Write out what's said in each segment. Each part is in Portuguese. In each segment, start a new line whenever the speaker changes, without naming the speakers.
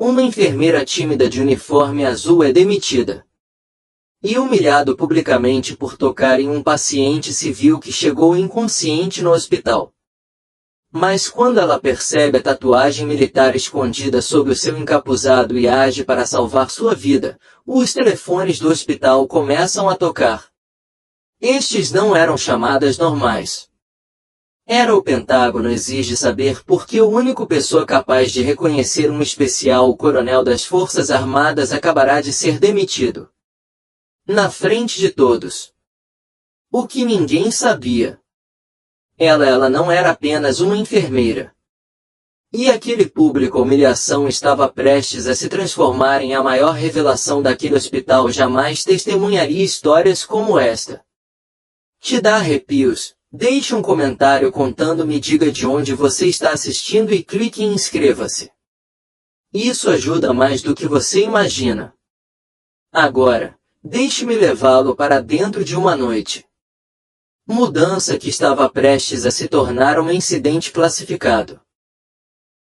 Uma enfermeira tímida de uniforme azul é demitida. E humilhado publicamente por tocar em um paciente civil que chegou inconsciente no hospital. Mas quando ela percebe a tatuagem militar escondida sob o seu encapuzado e age para salvar sua vida, os telefones do hospital começam a tocar. Estes não eram chamadas normais. Era o Pentágono exige saber por que o único pessoa capaz de reconhecer um especial, o coronel das Forças Armadas, acabará de ser demitido. Na frente de todos. O que ninguém sabia. Ela não era apenas uma enfermeira. E aquele público humilhação estava prestes a se transformar em a maior revelação daquele hospital. Jamais testemunharia histórias como esta. Te dá arrepios? Deixe um comentário contando-me, diga de onde você está assistindo e clique em inscreva-se. Isso ajuda mais do que você imagina. Agora, deixe-me levá-lo para dentro de uma noite. Mudança que estava prestes a se tornar um incidente classificado.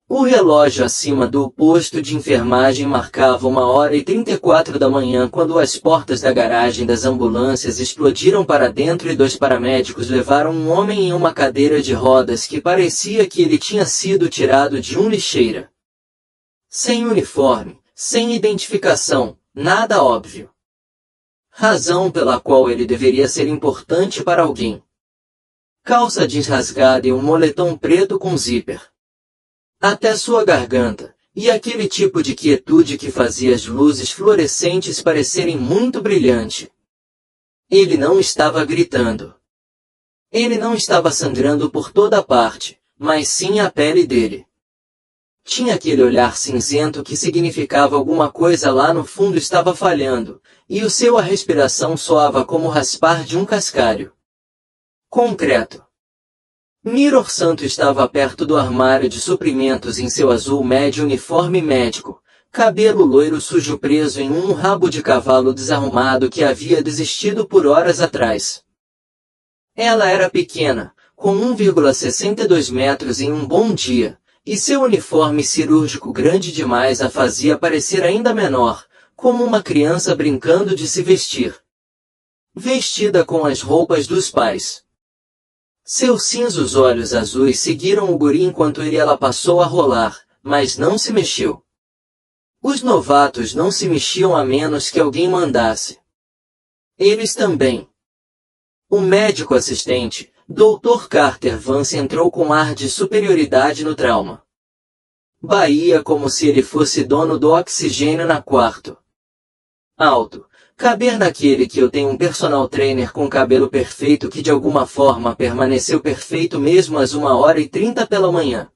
O relógio acima do posto de enfermagem marcava 1h34 da manhã quando as portas da garagem das ambulâncias explodiram para dentro e 2 paramédicos levaram um homem em uma cadeira de rodas que parecia que ele tinha sido tirado de um lixeira. Sem uniforme, sem identificação, nada óbvio. Razão pela qual ele deveria ser importante para alguém. Calça jeans rasgada e um moletom preto com zíper até sua garganta, e aquele tipo de quietude que fazia as luzes fluorescentes parecerem muito brilhante. Ele não estava gritando. Ele não estava sangrando por toda parte, mas sim a pele dele. Tinha aquele olhar cinzento que significava alguma coisa lá no fundo estava falhando, e a sua respiração soava como o raspar de um cascalho. Concreto. Mirror Santo estava perto do armário de suprimentos em seu azul médio uniforme médico, cabelo loiro sujo preso em um rabo de cavalo desarrumado que havia desistido por horas atrás. Ela era pequena, com 1,62 metros em um bom dia, e seu uniforme cirúrgico grande demais a fazia parecer ainda menor, como uma criança brincando de se vestir. Vestida com as roupas dos pais. Seus cinzos olhos azuis seguiram o guri enquanto ela passou a rolar, mas não se mexeu. Os novatos não se mexiam a menos que alguém mandasse. Eles também. O médico assistente, Dr. Carter Vance, entrou com ar de superioridade no trauma. Baía como se ele fosse dono do oxigênio na quarto. Alto. Caber naquele que eu tenho um personal trainer com cabelo perfeito que de alguma forma permaneceu perfeito mesmo às 1h30 pela manhã.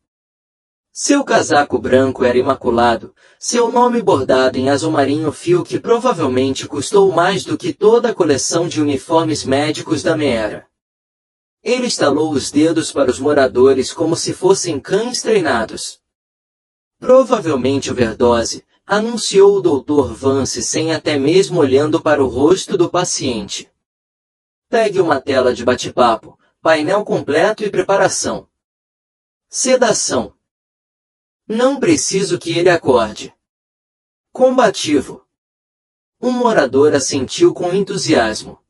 Seu casaco branco era imaculado, seu nome bordado em azul marinho fio que provavelmente custou mais do que toda a coleção de uniformes médicos da Meera. Ele estalou os dedos para os moradores como se fossem cães treinados. Provavelmente overdose, anunciou o Dr. Vance sem até mesmo olhando para o rosto do paciente. Pegue uma tela de bate-papo, painel completo e preparação. Sedação. Não preciso que ele acorde. Combativo. Um morador assentiu com entusiasmo.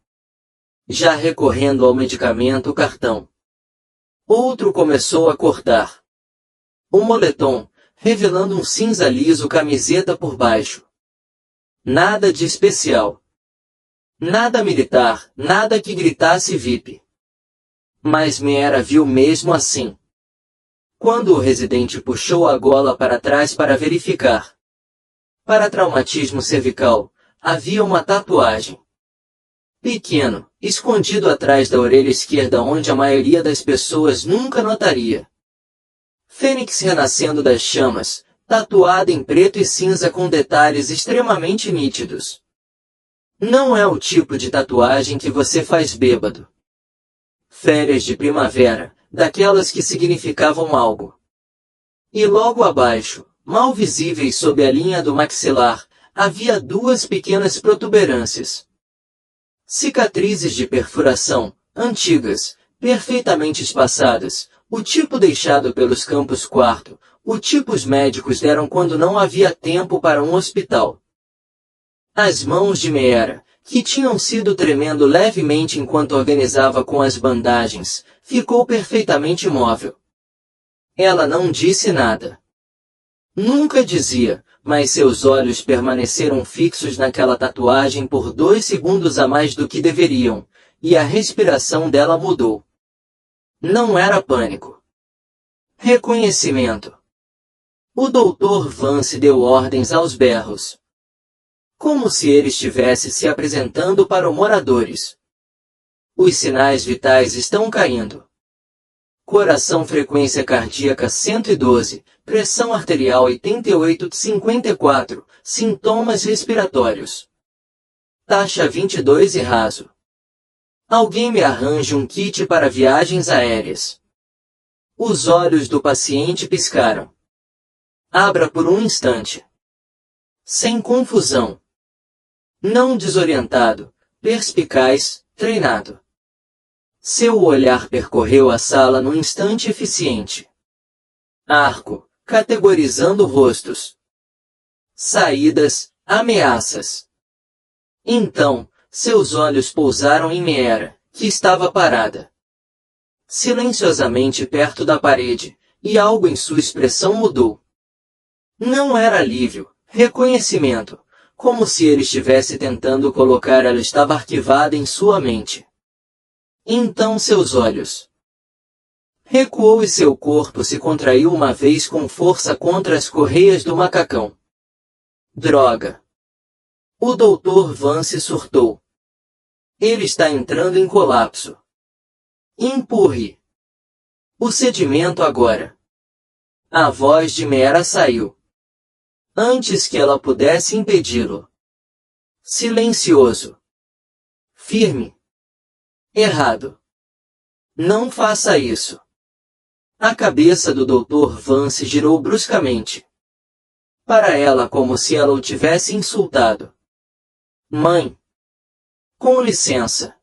Já recorrendo ao medicamento cartão. Outro começou a cortar o moletom, revelando um cinza liso camiseta por baixo. Nada de especial. Nada militar, nada que gritasse VIP. Mas Meera viu mesmo assim. Quando o residente puxou a gola para trás para verificar. Para traumatismo cervical, havia uma tatuagem. Pequeno, escondido atrás da orelha esquerda onde a maioria das pessoas nunca notaria. Fênix renascendo das chamas, tatuada em preto e cinza com detalhes extremamente nítidos. Não é o tipo de tatuagem que você faz bêbado. Férias de primavera, daquelas que significavam algo. E logo abaixo, mal visíveis sob a linha do maxilar, havia 2 pequenas protuberâncias. Cicatrizes de perfuração, antigas, perfeitamente espaçadas, o tipo deixado pelos campos quarto, o tipo os médicos deram quando não havia tempo para um hospital. As mãos de Meera, que tinham sido tremendo levemente enquanto organizava com as bandagens, ficou perfeitamente imóvel. Ela não disse nada. Nunca dizia, mas seus olhos permaneceram fixos naquela tatuagem por 2 segundos a mais do que deveriam, e a respiração dela mudou. Não era pânico. Reconhecimento. O Dr. Vance deu ordens aos berros. Como se ele estivesse se apresentando para os moradores. Os sinais vitais estão caindo. Coração, frequência cardíaca 112, pressão arterial 88/54, sintomas respiratórios. Taxa 22 e raso. Alguém me arranje um kit para viagens aéreas. Os olhos do paciente piscaram. Abra por um instante. Sem confusão. Não desorientado, perspicaz, treinado. Seu olhar percorreu a sala num instante eficiente. Arco, categorizando rostos. Saídas, ameaças. Então, seus olhos pousaram em Meera, que estava parada. Silenciosamente perto da parede, e algo em sua expressão mudou. Não era alívio, reconhecimento, como se ele estivesse tentando colocar ela estava arquivada em sua mente. Então seus olhos. Recuou e seu corpo se contraiu uma vez com força contra as correias do macacão. Droga! O Dr. Vance surtou. Ele está entrando em colapso. Empurre. O sedimento agora. A voz de Meera saiu. Antes que ela pudesse impedi-lo. Silencioso. Firme. Errado. Não faça isso. A cabeça do Dr. Vance girou bruscamente. Para ela como se ela o tivesse insultado. Mãe. Com licença.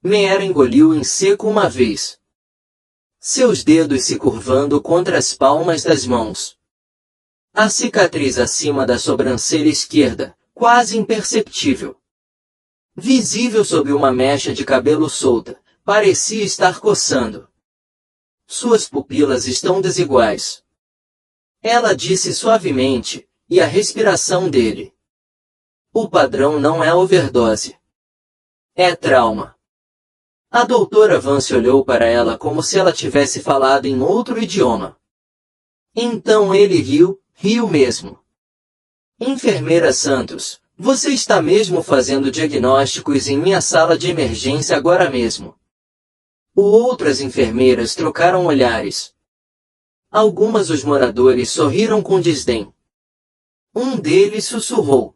Meera engoliu em seco uma vez. Seus dedos se curvando contra as palmas das mãos. A cicatriz acima da sobrancelha esquerda, quase imperceptível. Visível sob uma mecha de cabelo solta, parecia estar coçando. Suas pupilas estão desiguais. Ela disse suavemente, e a respiração dele. O padrão não é overdose. É trauma. A doutora Vance olhou para ela como se ela tivesse falado em outro idioma. Então ele riu mesmo. Enfermeira Santos, você está mesmo fazendo diagnósticos em minha sala de emergência agora mesmo. Outras enfermeiras trocaram olhares. Algumas dos moradores sorriram com desdém. Um deles sussurrou.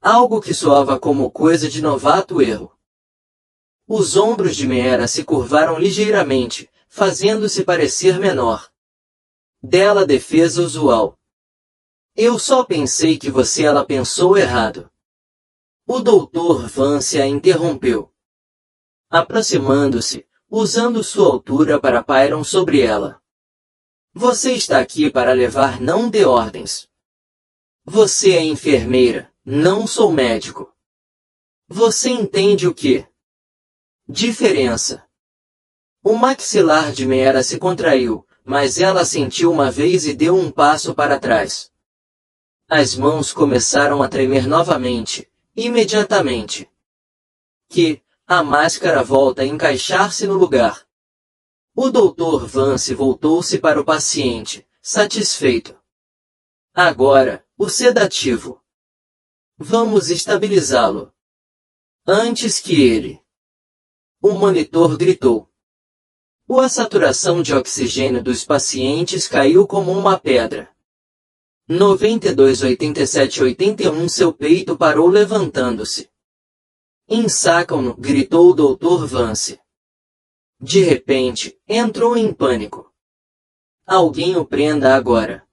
Algo que soava como coisa de novato erro. Os ombros de Meera se curvaram ligeiramente, fazendo-se parecer menor. Dela defesa usual. Eu só pensei que ela pensou errado. O Dr. Vance a interrompeu. Aproximando-se, usando sua altura para pairar sobre ela. Você está aqui para levar não de ordens. Você é enfermeira, não sou médico. Você entende o que? Diferença. O maxilar de Meera se contraiu, mas ela sentiu uma vez e deu um passo para trás. As mãos começaram a tremer novamente, imediatamente. A máscara volta a encaixar-se no lugar. O Dr. Vance voltou-se para o paciente, satisfeito. Agora, o sedativo. Vamos estabilizá-lo. Antes que ele. O monitor gritou. A saturação de oxigênio dos pacientes caiu como uma pedra. 92, 87, 81. Seu peito parou levantando-se. Ensacam-no, gritou o Dr. Vance. De repente, entrou em pânico. Alguém o prenda agora.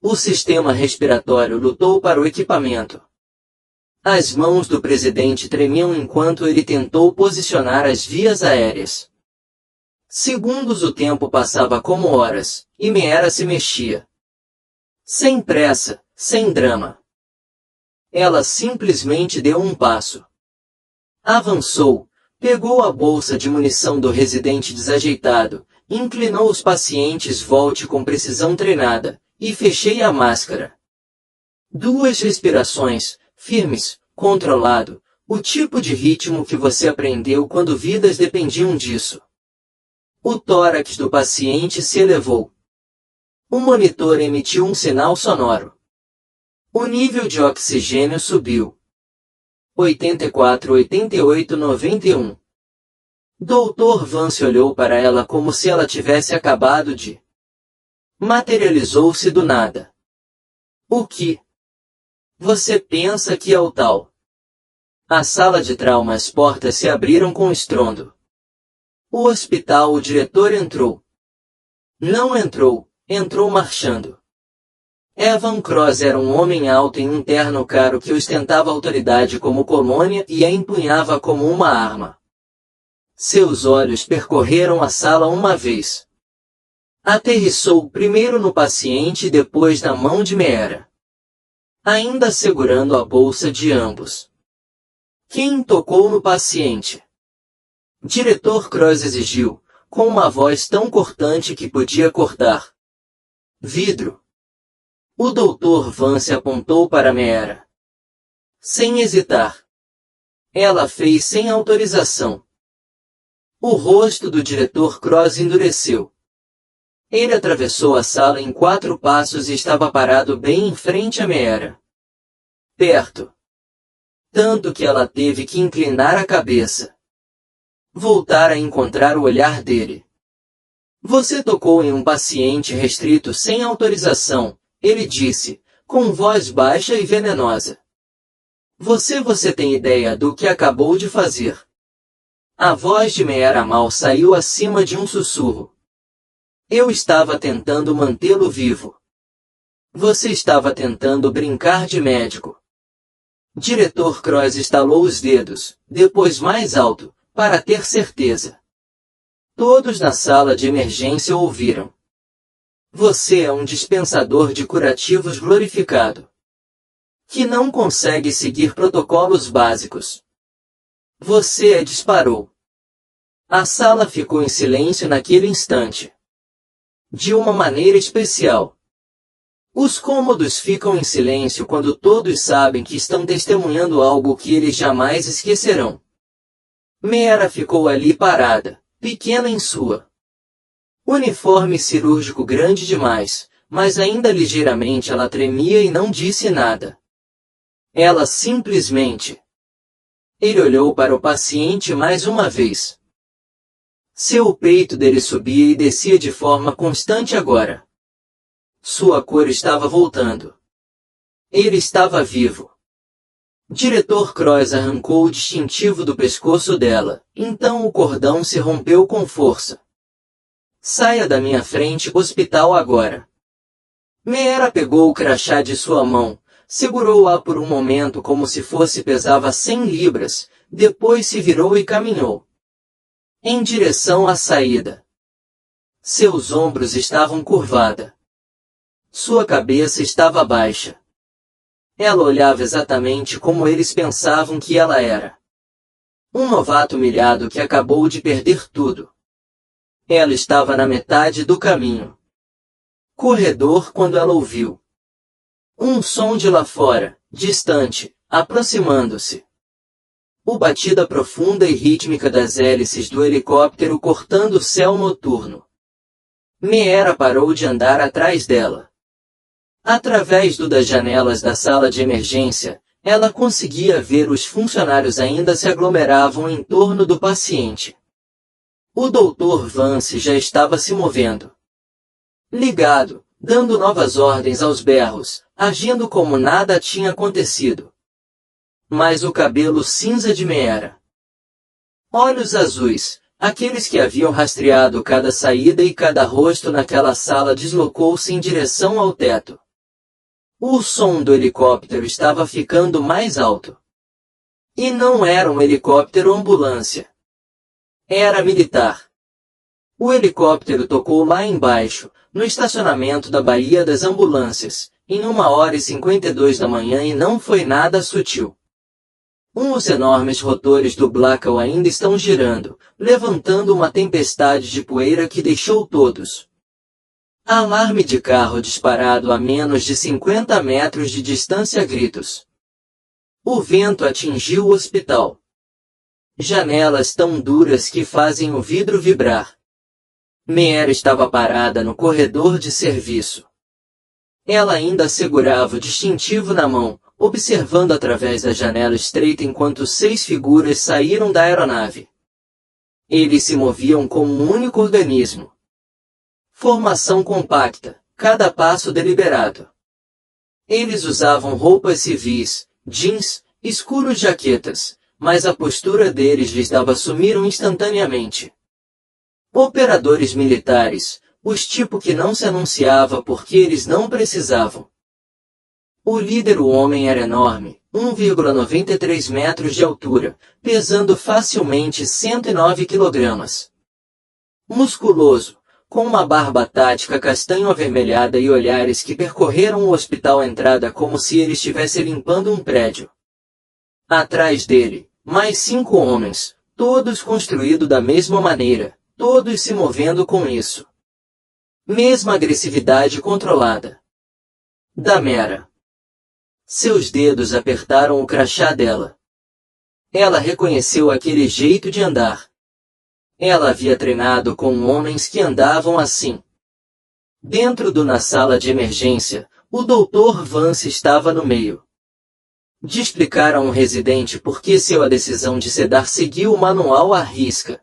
O sistema respiratório lutou para o equipamento. As mãos do presidente tremiam enquanto ele tentou posicionar as vias aéreas. Segundos o tempo passava como horas, e Meera se mexia. Sem pressa, sem drama. Ela simplesmente deu um passo. Avançou, pegou a bolsa de munição do residente desajeitado, inclinou os pacientes volte com precisão treinada, e fechei a máscara. 2 respirações, firmes, controlado, o tipo de ritmo que você aprendeu quando vidas dependiam disso. O tórax do paciente se elevou. O monitor emitiu um sinal sonoro. O nível de oxigênio subiu. 84, 88, 91. Dr. Vance olhou para ela como se ela tivesse acabado de... Materializou-se do nada. O que? Você pensa que é o tal? A sala de trauma, as portas se abriram com estrondo. O hospital, o diretor entrou. Não entrou, entrou marchando. Evan Cross era um homem alto em um terno caro que ostentava autoridade como colônia e a empunhava como uma arma. Seus olhos percorreram a sala uma vez. Aterrissou primeiro no paciente e depois na mão de Meera, ainda segurando a bolsa de ambos. Quem tocou no paciente? Diretor Cross exigiu, com uma voz tão cortante que podia cortar. Vidro. O Dr. Vance apontou para Meera. Sem hesitar. Ela fez sem autorização. O rosto do diretor Cross endureceu. Ele atravessou a sala em 4 passos e estava parado bem em frente a Meera. Perto. Tanto que ela teve que inclinar a cabeça. Voltar a encontrar o olhar dele. Você tocou em um paciente restrito sem autorização, ele disse, com voz baixa e venenosa. Você tem ideia do que acabou de fazer? A voz de Meera mal saiu acima de um sussurro. Eu estava tentando mantê-lo vivo. Você estava tentando brincar de médico. Diretor Cross estalou os dedos, depois mais alto, para ter certeza. Todos na sala de emergência ouviram. Você é um dispensador de curativos glorificado, que não consegue seguir protocolos básicos. Você disparou. A sala ficou em silêncio naquele instante. De uma maneira especial. Os cômodos ficam em silêncio quando todos sabem que estão testemunhando algo que eles jamais esquecerão. Meera ficou ali parada, pequena em sua uniforme cirúrgico grande demais, mas ainda ligeiramente ela tremia e não disse nada. Ela simplesmente... Ele olhou para o paciente mais uma vez. O peito dele subia e descia de forma constante agora. Sua cor estava voltando. Ele estava vivo. Diretor Cross arrancou o distintivo do pescoço dela, então o cordão se rompeu com força. Saia da minha frente, hospital agora. Meera pegou o crachá de sua mão, segurou-a por um momento como se fosse pesava 100 libras, depois se virou e caminhou em direção à saída. Seus ombros estavam curvados. Sua cabeça estava baixa. Ela olhava exatamente como eles pensavam que ela era. Um novato humilhado que acabou de perder tudo. Ela estava na metade do caminho. Corredor quando ela ouviu um som de lá fora, distante, aproximando-se. O batida profunda e rítmica das hélices do helicóptero cortando o céu noturno. Meera parou de andar atrás dela. Através das janelas da sala de emergência, ela conseguia ver os funcionários ainda se aglomeravam em torno do paciente. O Dr. Vance já estava se movendo. Ligado, dando novas ordens aos berros, agindo como nada tinha acontecido. Mas o cabelo cinza de Meera. Olhos azuis, aqueles que haviam rastreado cada saída e cada rosto naquela sala deslocou-se em direção ao teto. O som do helicóptero estava ficando mais alto. E não era um helicóptero ambulância. Era militar. O helicóptero tocou lá embaixo, no estacionamento da Baía das Ambulâncias, em 1h52 da manhã e não foi nada sutil. Os enormes rotores do Blackwell ainda estão girando, levantando uma tempestade de poeira que deixou todos. Alarme de carro disparado a menos de 50 metros de distância a gritos. O vento atingiu o hospital. Janelas tão duras que fazem o vidro vibrar. Meera estava parada no corredor de serviço. Ela ainda segurava o distintivo na mão, observando através da janela estreita enquanto 6 figuras saíram da aeronave. Eles se moviam como um único organismo. Formação compacta, cada passo deliberado. Eles usavam roupas civis, jeans, escuros jaquetas, mas a postura deles lhes dava sumiram instantaneamente. Operadores militares, os tipo que não se anunciava porque eles não precisavam. O líder, o homem, era enorme, 1,93 metros de altura, pesando facilmente 109 quilogramas. Musculoso, com uma barba tática castanho-avermelhada e olhares que percorreram o hospital à entrada como se ele estivesse limpando um prédio. Atrás dele, mais 5 homens, todos construídos da mesma maneira, todos se movendo com isso. Mesma agressividade controlada. Da Meera. Seus dedos apertaram o crachá dela. Ela reconheceu aquele jeito de andar. Ela havia treinado com homens que andavam assim. Dentro na sala de emergência, o Dr. Vance estava no meio. De explicar a um residente por que a decisão de sedar seguiu o manual à risca.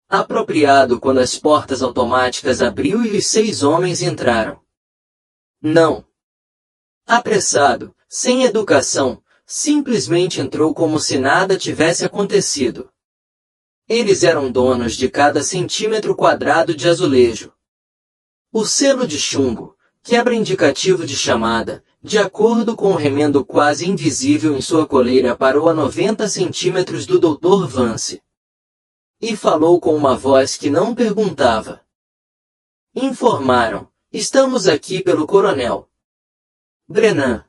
Apropriado quando as portas automáticas abriu e os 6 homens entraram. Não. Apressado, sem educação, simplesmente entrou como se nada tivesse acontecido. Eles eram donos de cada centímetro quadrado de azulejo. O selo de chumbo, quebra indicativo de chamada, de acordo com o remendo quase invisível em sua coleira, parou a 90 centímetros do Dr. Vance. E falou com uma voz que não perguntava. Informaram, estamos aqui pelo coronel Brennan.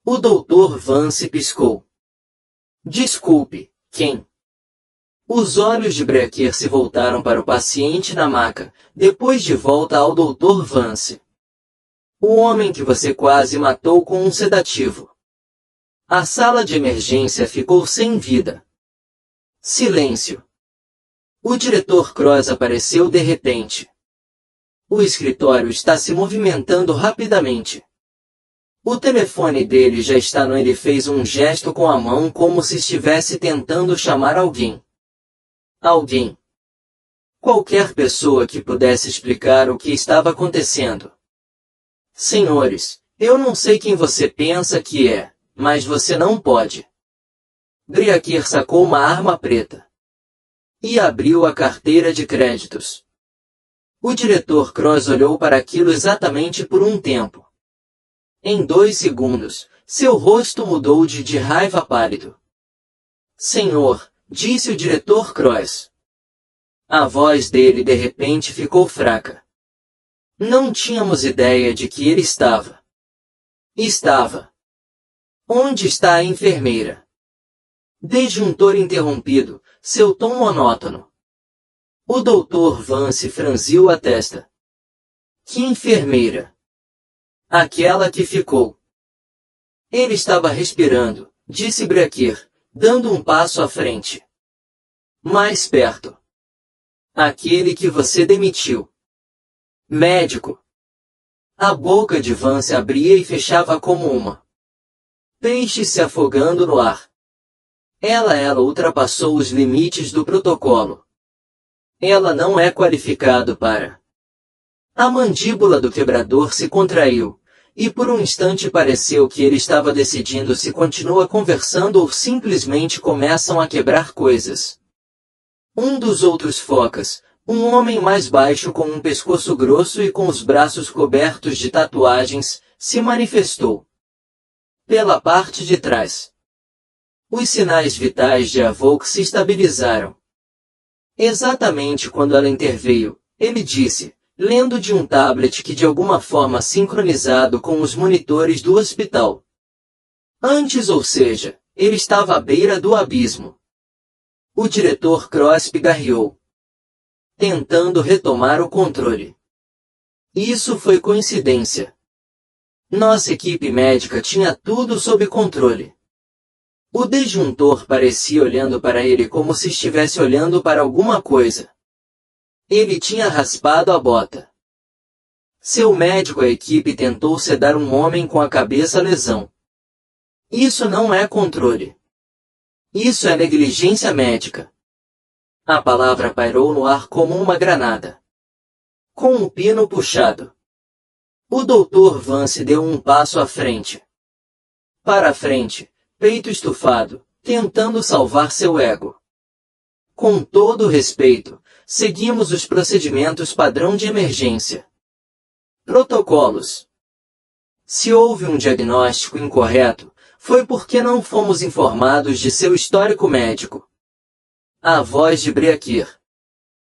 O Dr. Vance piscou. Desculpe, quem? Os olhos de Breaker se voltaram para o paciente na maca, depois de volta ao Dr. Vance. O homem que você quase matou com um sedativo. A sala de emergência ficou sem vida. Silêncio. O diretor Cross apareceu de repente. O escritório está se movimentando rapidamente. O telefone dele já está no... Ele fez um gesto com a mão como se estivesse tentando chamar alguém. Alguém. Qualquer pessoa que pudesse explicar o que estava acontecendo. Senhores, eu não sei quem você pensa que é, mas você não pode. Breaker sacou uma arma preta. E abriu a carteira de créditos. O diretor Cross olhou para aquilo exatamente por um tempo. Em 2 segundos, seu rosto mudou de raiva pálido. Senhor, disse o diretor Cross. A voz dele de repente ficou fraca. Não tínhamos ideia de que ele estava. Estava. Onde está a enfermeira? Disjuntor interrompido, seu tom monótono. O Dr. Vance franziu a testa. Que enfermeira? Aquela que ficou. Ele estava respirando, disse Breaker, dando um passo à frente. Mais perto. Aquele que você demitiu. Médico. A boca de Vance abria e fechava como uma peixe se afogando no ar. Ela ultrapassou os limites do protocolo. Ela não é qualificado para... A mandíbula do quebrador se contraiu, e por um instante pareceu que ele estava decidindo se continua conversando ou simplesmente começam a quebrar coisas. Um dos outros focas, um homem mais baixo com um pescoço grosso e com os braços cobertos de tatuagens, se manifestou. Pela parte de trás. Os sinais vitais de Avoke se estabilizaram. Exatamente quando ela interveio, ele disse, lendo de um tablet que de alguma forma sincronizado com os monitores do hospital. Antes, ou seja, ele estava à beira do abismo. O diretor Cross pigarreou, tentando retomar o controle. Isso foi coincidência. Nossa equipe médica tinha tudo sob controle. O disjuntor parecia olhando para ele como se estivesse olhando para alguma coisa. Ele tinha raspado a bota. Seu médico e a equipe tentou sedar um homem com a cabeça lesão. Isso não é controle. Isso é negligência médica. A palavra pairou no ar como uma granada. Com um pino puxado. O Dr. Vance deu um passo à frente. Para a frente, peito estufado, tentando salvar seu ego. Com todo respeito, seguimos os procedimentos padrão de emergência. Protocolos. Se houve um diagnóstico incorreto, foi porque não fomos informados de seu histórico médico. A voz de Breakir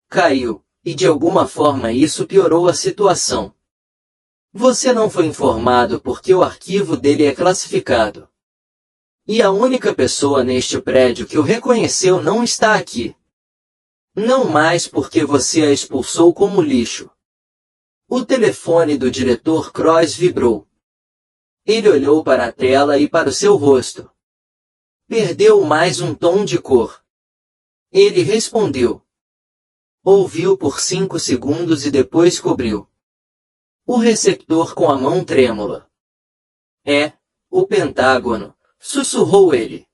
caiu, e de alguma forma isso piorou a situação. Você não foi informado porque o arquivo dele é classificado. E a única pessoa neste prédio que o reconheceu não está aqui. Não mais porque você a expulsou como lixo. O telefone do diretor Cross vibrou. Ele olhou para a tela e para o seu rosto. Perdeu mais um tom de cor. Ele respondeu. Ouviu por 5 segundos e depois cobriu o receptor com a mão trêmula. É, o Pentágono, sussurrou ele.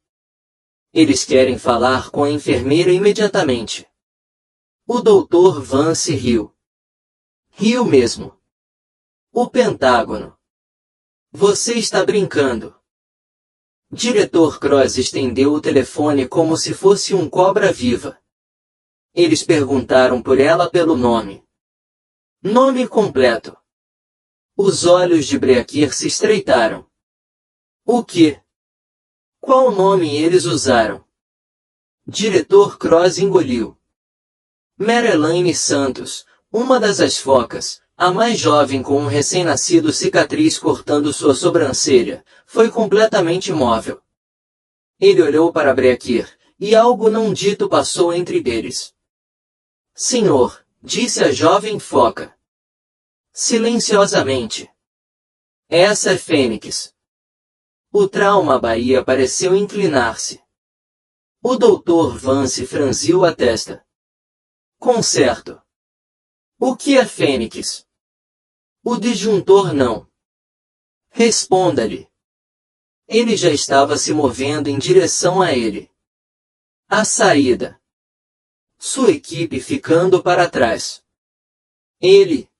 Eles querem falar com a enfermeira imediatamente. O Dr. Vance riu. Riu mesmo. O Pentágono. Você está brincando. Diretor Cross estendeu o telefone como se fosse um cobra-viva. Eles perguntaram por ela pelo nome. Nome completo. Os olhos de Breakir se estreitaram. O quê? Qual nome eles usaram? Diretor Cross engoliu. Marilyn Santos, uma das focas, a mais jovem com um recém-nascido cicatriz cortando sua sobrancelha, foi completamente imóvel. Ele olhou para Breakir, e algo não dito passou entre eles. Senhor, disse a jovem foca. Silenciosamente. Essa é Fênix. O trauma Bahia pareceu inclinar-se. O Dr. Vance franziu a testa. Concerto. O que é Fênix? O disjuntor não. Responda-lhe. Ele já estava se movendo em direção a ele. A saída. Sua equipe ficando para trás. Ele.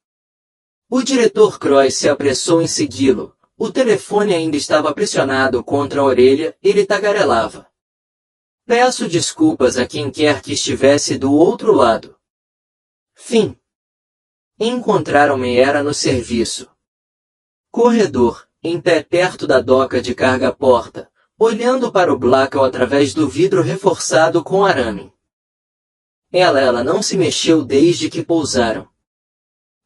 O diretor Cross se apressou em segui-lo. O telefone ainda estava pressionado contra a orelha, ele tagarelava. Peço desculpas a quem quer que estivesse do outro lado. Fim. Encontraram-me era no serviço. Corredor, em pé perto da doca de carga-porta, olhando para o Blackwell através do vidro reforçado com arame. Ela não se mexeu desde que pousaram.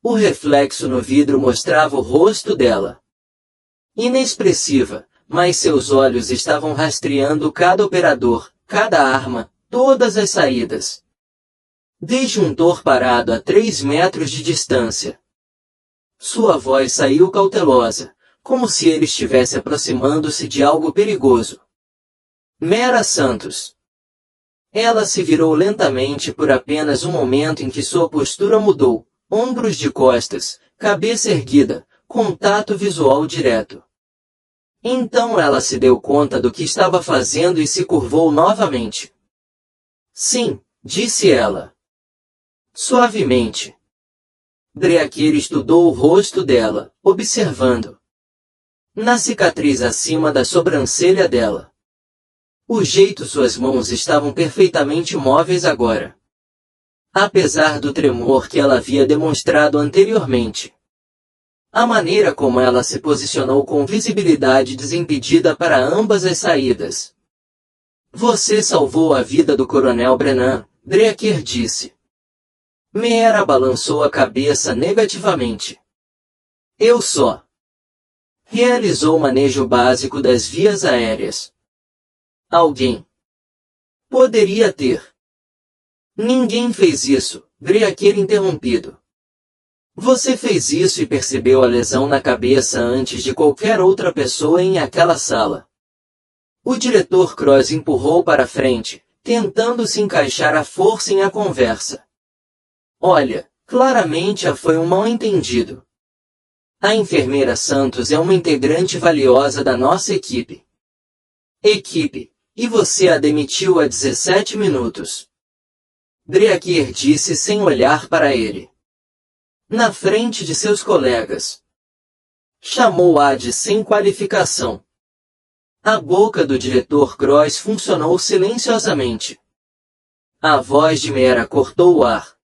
O reflexo no vidro mostrava o rosto dela. Inexpressiva, mas seus olhos estavam rastreando cada operador, cada arma, todas as saídas. Disjuntor parado a 3 metros de distância. Sua voz saiu cautelosa, como se ele estivesse aproximando-se de algo perigoso. Mera Santos. Ela se virou lentamente por apenas um momento em que sua postura mudou. Ombros de costas, cabeça erguida, contato visual direto. Então ela se deu conta do que estava fazendo e se curvou novamente. Sim, disse ela. Suavemente. Breakir estudou o rosto dela, observando. Na cicatriz acima da sobrancelha dela. O jeito suas mãos estavam perfeitamente móveis agora. Apesar do tremor que ela havia demonstrado anteriormente. A maneira como ela se posicionou com visibilidade desimpedida para ambas as saídas. Você salvou a vida do Coronel Brennan, Dreaker disse. Meera balançou a cabeça negativamente. Eu só realizou o manejo básico das vias aéreas. Alguém poderia ter. Ninguém fez isso, Dreaker interrompido. Você fez isso e percebeu a lesão na cabeça antes de qualquer outra pessoa em aquela sala. O diretor Cross empurrou para frente, tentando se encaixar à força em a conversa. Olha, claramente foi um mal-entendido. A enfermeira Santos é uma integrante valiosa da nossa equipe. Equipe, e você a demitiu há 17 minutos. Dreaker disse sem olhar para ele. Na frente de seus colegas. Chamou-a de sem qualificação. A boca do diretor Cross funcionou silenciosamente. A voz de Meera cortou o ar.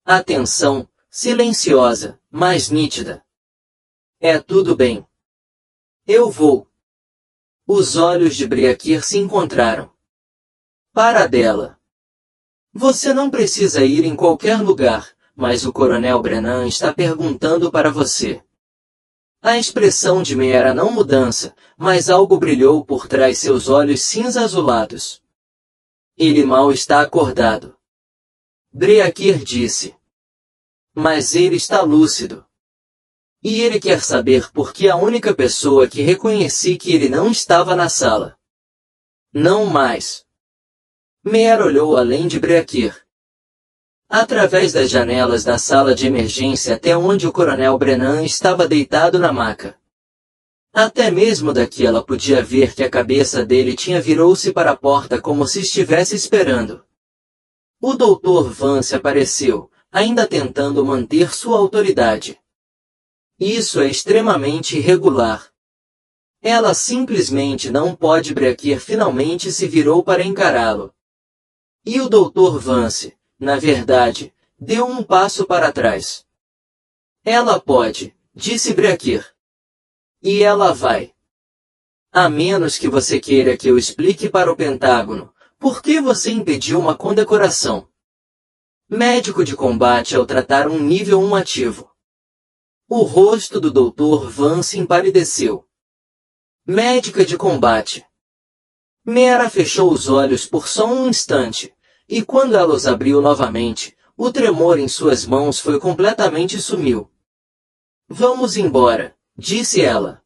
Atenção, silenciosa, mas nítida. É tudo bem. Eu vou. Os olhos de Dreaker se encontraram. Para dela. Você não precisa ir em qualquer lugar, mas o Coronel Brennan está perguntando para você. A expressão de Meera não mudança, mas algo brilhou por trás seus olhos cinza-azulados. Ele mal está acordado. Dreaker disse. Mas ele está lúcido. E ele quer saber por que a única pessoa que reconheci que ele não estava na sala. Não mais. Meera olhou além de Dreaker. Através das janelas da sala de emergência até onde o Coronel Brennan estava deitado na maca. Até mesmo daqui ela podia ver que a cabeça dele virou-se para a porta como se estivesse esperando. O Dr. Vance apareceu, ainda tentando manter sua autoridade. Isso é extremamente irregular. Ela simplesmente não pode. Dreaker finalmente se virou para encará-lo. E o Dr. Vance, na verdade, deu um passo para trás. Ela pode, disse Dreaker. E ela vai. A menos que você queira que eu explique para o Pentágono, por que você impediu uma condecoração. Médico de combate ao tratar um nível 1 ativo. O rosto do Dr. Vance empalideceu. Médica de combate. Meera fechou os olhos por só um instante, e quando ela os abriu novamente, o tremor em suas mãos foi completamente sumiu. Vamos embora, disse ela.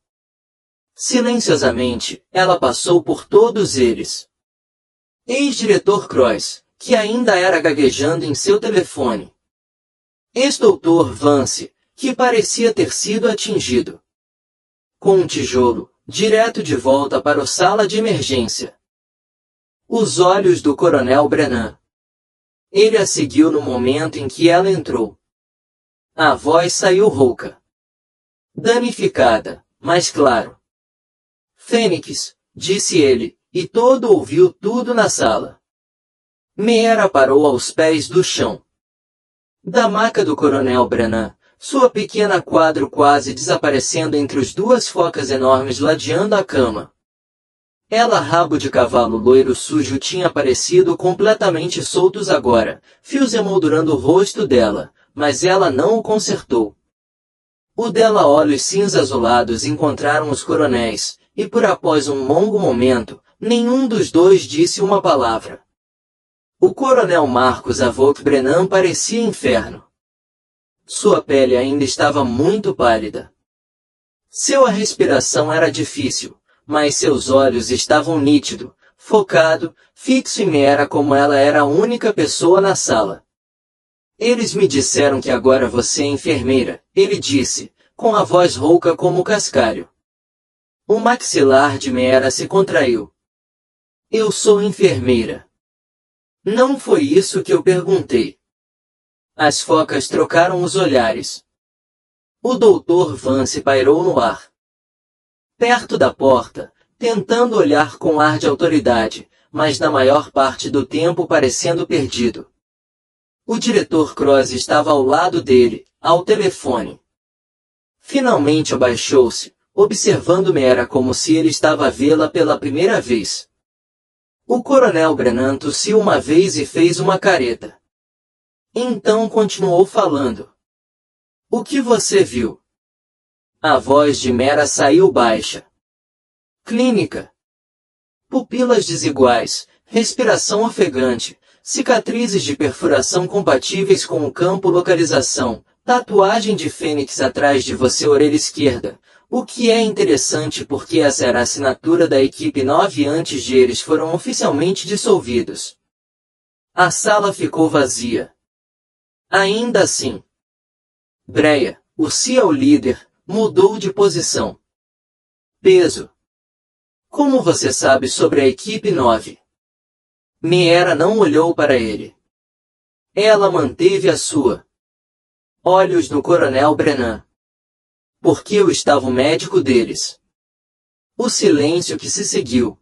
Silenciosamente, ela passou por todos eles. Ex-diretor Cross, que ainda era gaguejando em seu telefone. Ex-doutor Vance, que parecia ter sido atingido. Com um tijolo, direto de volta para a sala de emergência. Os olhos do Coronel Brennan. Ele a seguiu no momento em que ela entrou. A voz saiu rouca. Danificada, mas claro. Fênix, disse ele, e todo ouviu tudo na sala. Meera parou aos pés do chão. Da maca do Coronel Brennan, sua pequena quadro quase desaparecendo entre as duas focas enormes ladeando a cama. Ela rabo de cavalo loiro sujo tinha aparecido completamente soltos agora, fios emoldurando o rosto dela, mas ela não o consertou. O dela olhos cinza-azulados encontraram os coronéis, e por após um longo momento, nenhum dos dois disse uma palavra. O Coronel Marcos Avoke Brennan parecia inferno. Sua pele ainda estava muito pálida. Sua respiração era difícil, mas seus olhos estavam nítido, focado, fixo em Meera como ela era a única pessoa na sala. Eles me disseram que agora você é enfermeira, ele disse, com a voz rouca como cascalho. O maxilar de Meera se contraiu. Eu sou enfermeira. Não foi isso que eu perguntei. As focas trocaram os olhares. O Dr. Vance pairou no ar. Perto da porta, tentando olhar com ar de autoridade, mas na maior parte do tempo parecendo perdido. O diretor Cross estava ao lado dele, ao telefone. Finalmente abaixou-se, observando Meera como se ele estava a vê-la pela primeira vez. O coronel Brennan tossiu uma vez e fez uma careta. Então continuou falando. O que você viu? A voz de Mera saiu baixa. Clínica. Pupilas desiguais, respiração ofegante, cicatrizes de perfuração compatíveis com o campo localização, tatuagem de fênix atrás de você orelha esquerda, o que é interessante porque essa era a assinatura da equipe 9 antes de eles foram oficialmente dissolvidos. A sala ficou vazia. Ainda assim, Breya, o CEO líder, mudou de posição. Peso. Como você sabe sobre a equipe 9? Mera não olhou para ele. Ela manteve a sua. Olhos no coronel Brennan. Porque eu estava o médico deles. O silêncio que se seguiu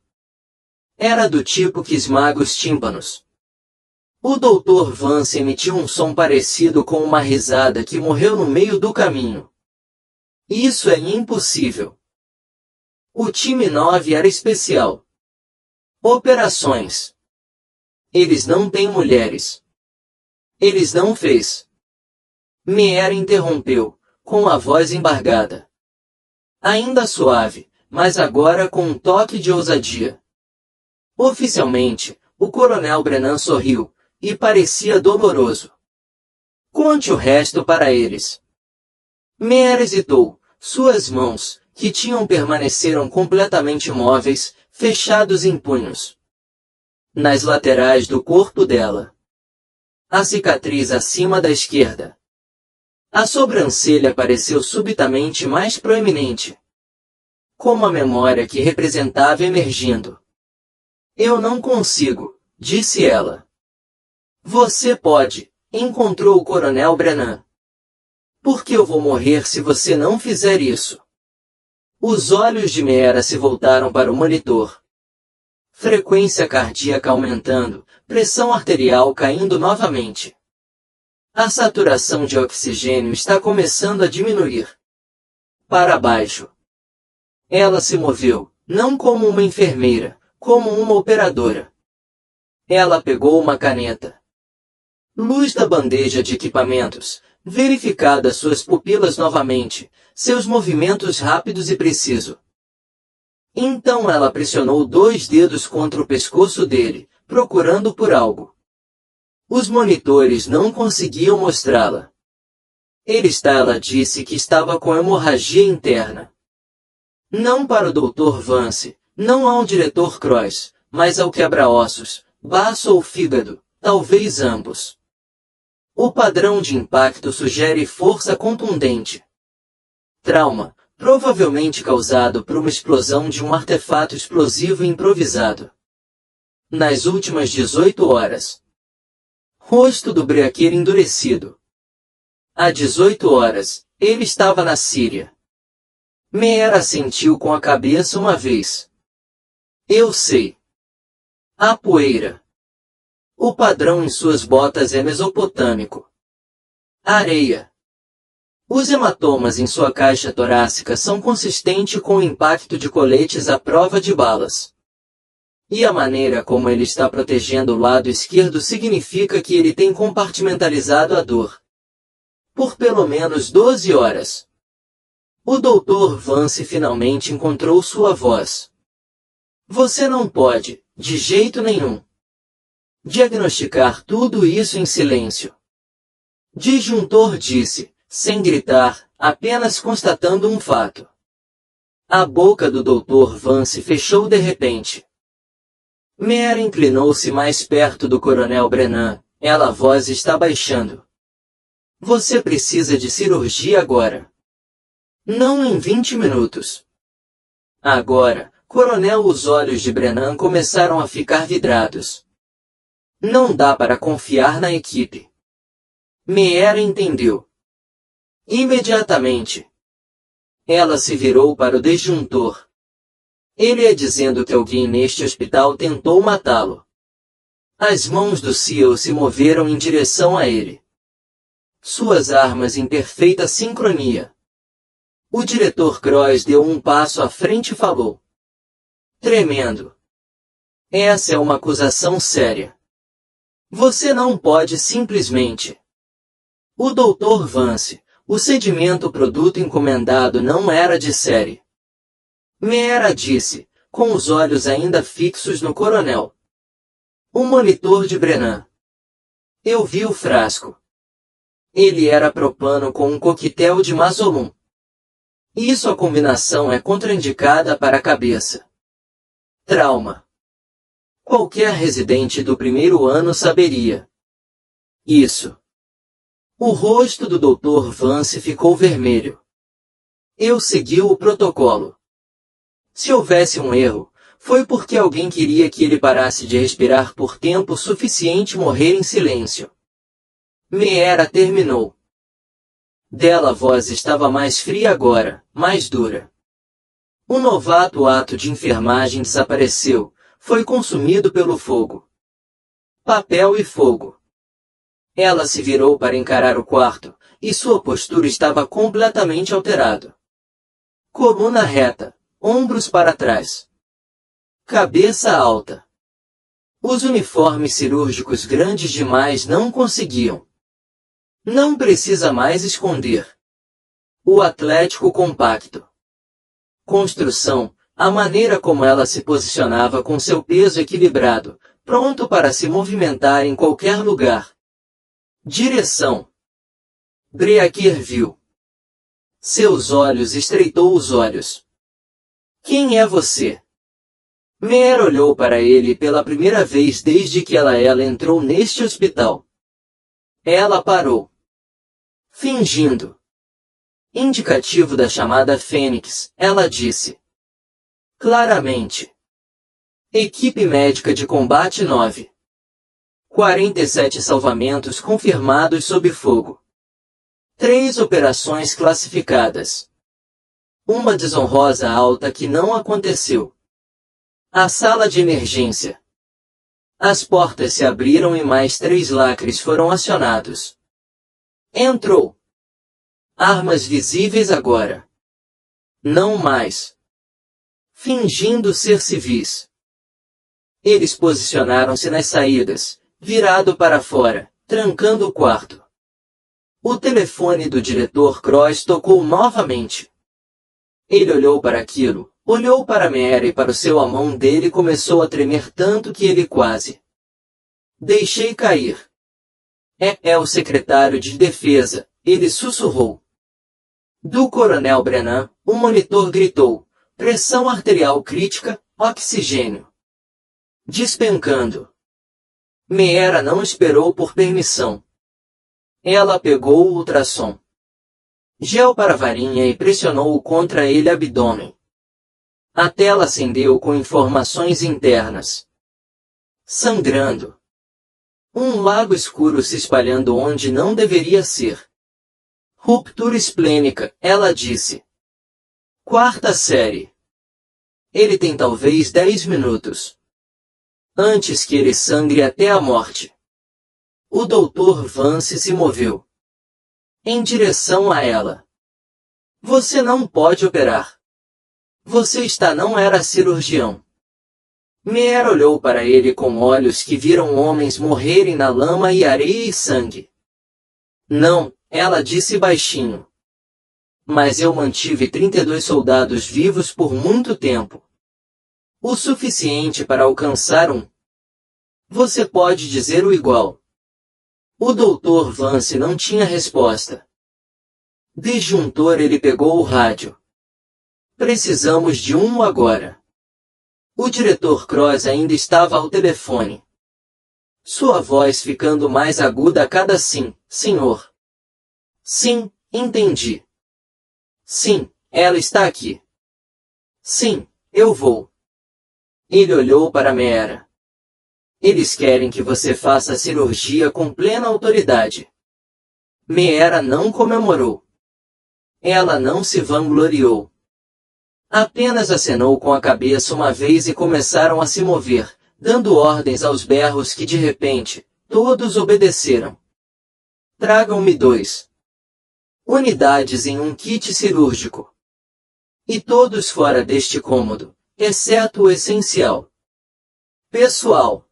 era do tipo que esmaga os tímpanos. O Dr. Vance emitiu um som parecido com uma risada que morreu no meio do caminho. Isso é impossível. O time 9 era especial. Operações. Eles não têm mulheres. Eles não fez. Mera interrompeu, com a voz embargada. Ainda suave, mas agora com um toque de ousadia. Oficialmente, o coronel Brennan sorriu, e parecia doloroso. Conte o resto para eles. Mera hesitou, suas mãos, que tinham permaneceram completamente imóveis, fechados em punhos. Nas laterais do corpo dela. A cicatriz acima da esquerda. A sobrancelha pareceu subitamente mais proeminente. Como a memória que representava emergindo. Eu não consigo, disse ela. Você pode, encontrou o coronel Brennan. Porque eu vou morrer se você não fizer isso. Os olhos de Mera se voltaram para o monitor. Frequência cardíaca aumentando, pressão arterial caindo novamente. A saturação de oxigênio está começando a diminuir. Para baixo. Ela se moveu, não como uma enfermeira, como uma operadora. Ela pegou uma caneta. Luz da bandeja de equipamentos, verificada suas pupilas novamente, seus movimentos rápidos e precisos. Então ela pressionou 2 dedos contra o pescoço dele, procurando por algo. Os monitores não conseguiam mostrá-la. Ela disse que estava com hemorragia interna. Não para o Dr. Vance, não ao diretor Cross, mas ao quebra-ossos, baço ou fígado, talvez ambos. O padrão de impacto sugere força contundente. Trauma, provavelmente causado por uma explosão de um artefato explosivo improvisado. Nas últimas 18 horas. Rosto do breaqueiro endurecido. Há 18 horas, ele estava na Síria. Mera assentiu com a cabeça uma vez. Eu sei. A poeira. O padrão em suas botas é mesopotâmico. Areia. Os hematomas em sua caixa torácica são consistentes com o impacto de coletes à prova de balas. E a maneira como ele está protegendo o lado esquerdo significa que ele tem compartimentalizado a dor. Por pelo menos 12 horas. O Dr. Vance finalmente encontrou sua voz. Você não pode, de jeito nenhum, diagnosticar tudo isso em silêncio. Disjuntor disse, sem gritar, apenas constatando um fato. A boca do Dr. Vance fechou de repente. Mera inclinou-se mais perto do coronel Brennan. A voz está baixando. Você precisa de cirurgia agora. Não em 20 minutos. Agora, coronel, os olhos de Brennan começaram a ficar vidrados. Não dá para confiar na equipe. Mera entendeu. Imediatamente. Ela se virou para o disjuntor. Ele é dizendo que alguém neste hospital tentou matá-lo. As mãos do CEO se moveram em direção a ele. Suas armas em perfeita sincronia. O diretor Cross deu um passo à frente e falou. Tremendo. Essa é uma acusação séria. Você não pode simplesmente... O Dr. Vance, o sedimento produto encomendado não era de série. Meera disse, com os olhos ainda fixos no coronel. O monitor de Brennan. Eu vi o frasco. Ele era propano com um coquetel de Masolum. Isso a combinação é contraindicada para a cabeça. Trauma. Qualquer residente do primeiro ano saberia. Isso. O rosto do Dr. Vance ficou vermelho. Eu segui o protocolo. Se houvesse um erro, foi porque alguém queria que ele parasse de respirar por tempo suficiente e morrer em silêncio. Meera terminou. Dela a voz estava mais fria agora, mais dura. O novato ato de enfermagem desapareceu, foi consumido pelo fogo. Papel e fogo. Ela se virou para encarar o quarto, e sua postura estava completamente alterada. Coluna reta, ombros para trás. Cabeça alta. Os uniformes cirúrgicos grandes demais não conseguiam. Não precisa mais esconder. O atlético compacto. Construção, a maneira como ela se posicionava com seu peso equilibrado, pronto para se movimentar em qualquer lugar. Direção. Breaker viu. Seus olhos estreitou os olhos. Quem é você? Meera olhou para ele pela primeira vez desde que ela entrou neste hospital. Ela parou. Fingindo. Indicativo da chamada Fênix, ela disse. Claramente. Equipe médica de combate 9. 47 salvamentos confirmados sob fogo. 3 operações classificadas. Uma desonrosa alta que não aconteceu. A sala de emergência. As portas se abriram e mais 3 lacres foram acionados. Entrou. Armas visíveis agora. Não mais. Fingindo ser civis. Eles posicionaram-se nas saídas, virado para fora, trancando o quarto. O telefone do diretor Cross tocou novamente. Ele olhou para aquilo, olhou para Meera e para o seu a mão dele começou a tremer tanto que ele quase. Deixei cair. É o secretário de defesa, ele sussurrou. Do coronel Brennan, o monitor gritou, pressão arterial crítica, oxigênio. Despencando. Meera não esperou por permissão. Ela pegou o ultrassom. Gel para a varinha e pressionou-o contra ele abdômen. A tela acendeu com informações internas. Sangrando. Um lago escuro se espalhando onde não deveria ser. Ruptura esplênica, ela disse. 4ª série. Ele tem talvez 10 minutos. Antes que ele sangre até a morte. O Dr. Vance se moveu. Em direção a ela. Você não pode operar. Você não era cirurgião. Meera olhou para ele com olhos que viram homens morrerem na lama e areia e sangue. Não, ela disse baixinho. Mas eu mantive 32 soldados vivos por muito tempo. O suficiente para alcançar um. Você pode dizer o igual. O Dr. Vance não tinha resposta. Disjuntor ele pegou o rádio. Precisamos de um agora. O diretor Cross ainda estava ao telefone. Sua voz ficando mais aguda a cada sim, senhor. Sim, entendi. Sim, ela está aqui. Sim, eu vou. Ele olhou para Meera. Eles querem que você faça a cirurgia com plena autoridade. Meera não comemorou. Ela não se vangloriou. Apenas acenou com a cabeça uma vez e começaram a se mover, dando ordens aos berros que de repente, todos obedeceram. Tragam-me 2 unidades em um kit cirúrgico. E todos fora deste cômodo, exceto o essencial. Pessoal.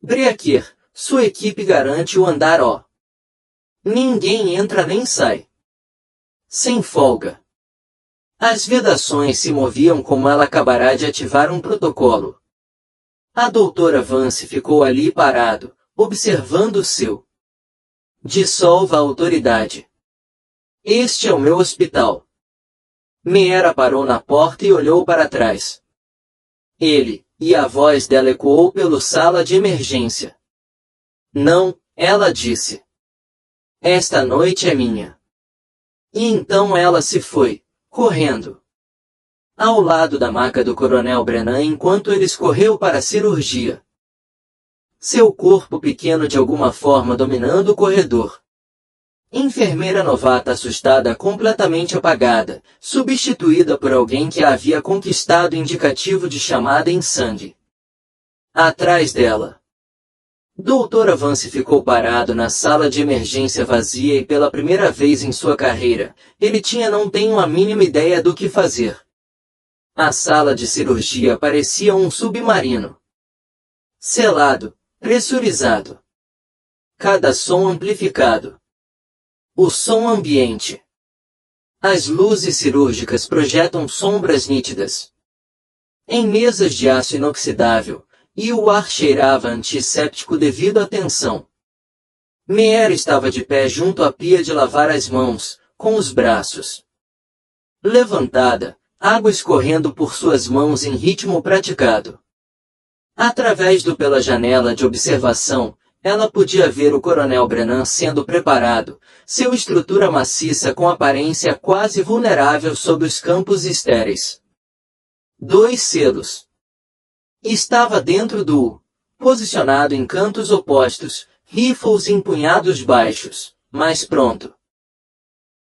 Breaker, sua equipe garante o andar O. Ninguém entra nem sai. Sem folga. As vedações se moviam como ela acabará de ativar um protocolo. A doutora Vance ficou ali parado, observando o seu. Dissolva a autoridade. Este é o meu hospital. Meera parou na porta e olhou para trás. E a voz dela ecoou pela sala de emergência. Não, ela disse. Esta noite é minha. E então ela se foi, correndo. Ao lado da maca do Coronel Brennan enquanto ele correu para a cirurgia. Seu corpo pequeno de alguma forma dominando o corredor. Enfermeira novata assustada completamente apagada, substituída por alguém que a havia conquistado indicativo de chamada em sangue. Atrás dela. Doutora Vance ficou parado na sala de emergência vazia e pela primeira vez em sua carreira, ele não tem a mínima ideia do que fazer. A sala de cirurgia parecia um submarino. Selado, pressurizado. Cada som amplificado. O som ambiente. As luzes cirúrgicas projetam sombras nítidas. Em mesas de aço inoxidável, e o ar cheirava antisséptico devido à tensão. Meera estava de pé junto à pia de lavar as mãos, com os braços levantada, água escorrendo por suas mãos em ritmo praticado. Através pela janela de observação, ela podia ver o Coronel Brennan sendo preparado, sua estrutura maciça com aparência quase vulnerável sob os campos estéreis. 2 selos. Estava dentro posicionado em cantos opostos, rifles em punhados baixos, mas pronto.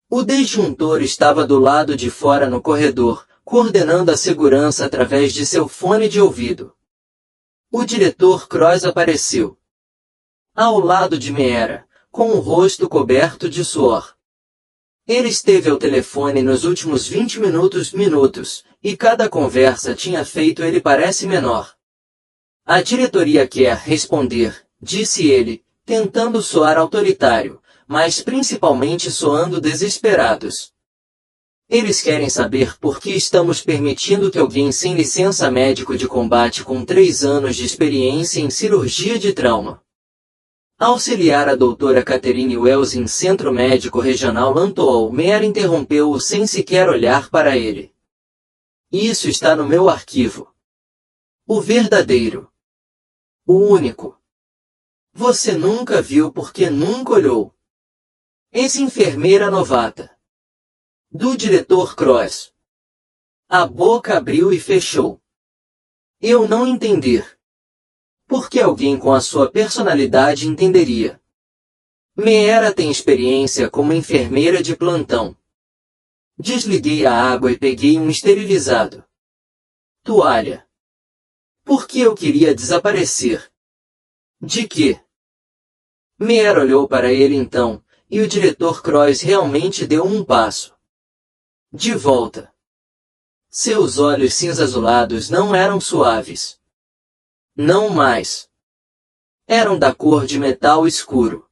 O disjuntor estava do lado de fora no corredor, coordenando a segurança através de seu fone de ouvido. O diretor Cross apareceu. Ao lado de Meera, com o rosto coberto de suor. Ele esteve ao telefone nos últimos 20 minutos, e cada conversa tinha feito ele parecer menor. A diretoria quer responder, disse ele, tentando soar autoritário, mas principalmente soando desesperados. Eles querem saber por que estamos permitindo que alguém sem licença médico de combate com 3 anos de experiência em cirurgia de trauma auxiliar a doutora Catherine Wells em Centro Médico Regional Lantoul. Meera interrompeu-o sem sequer olhar para ele. Isso está no meu arquivo. O verdadeiro. O único. Você nunca viu porque nunca olhou. Ex-enfermeira novata. Do diretor Cross. A boca abriu e fechou. Eu não entender. Porque alguém com a sua personalidade entenderia. Meera tem experiência como enfermeira de plantão. Desliguei a água e peguei um esterilizado. Toalha. Porque eu queria desaparecer. De quê? Meera olhou para ele então, e o diretor Cross realmente deu um passo. De volta. Seus olhos cinza-azulados não eram suaves. Não mais. Eram da cor de metal escuro.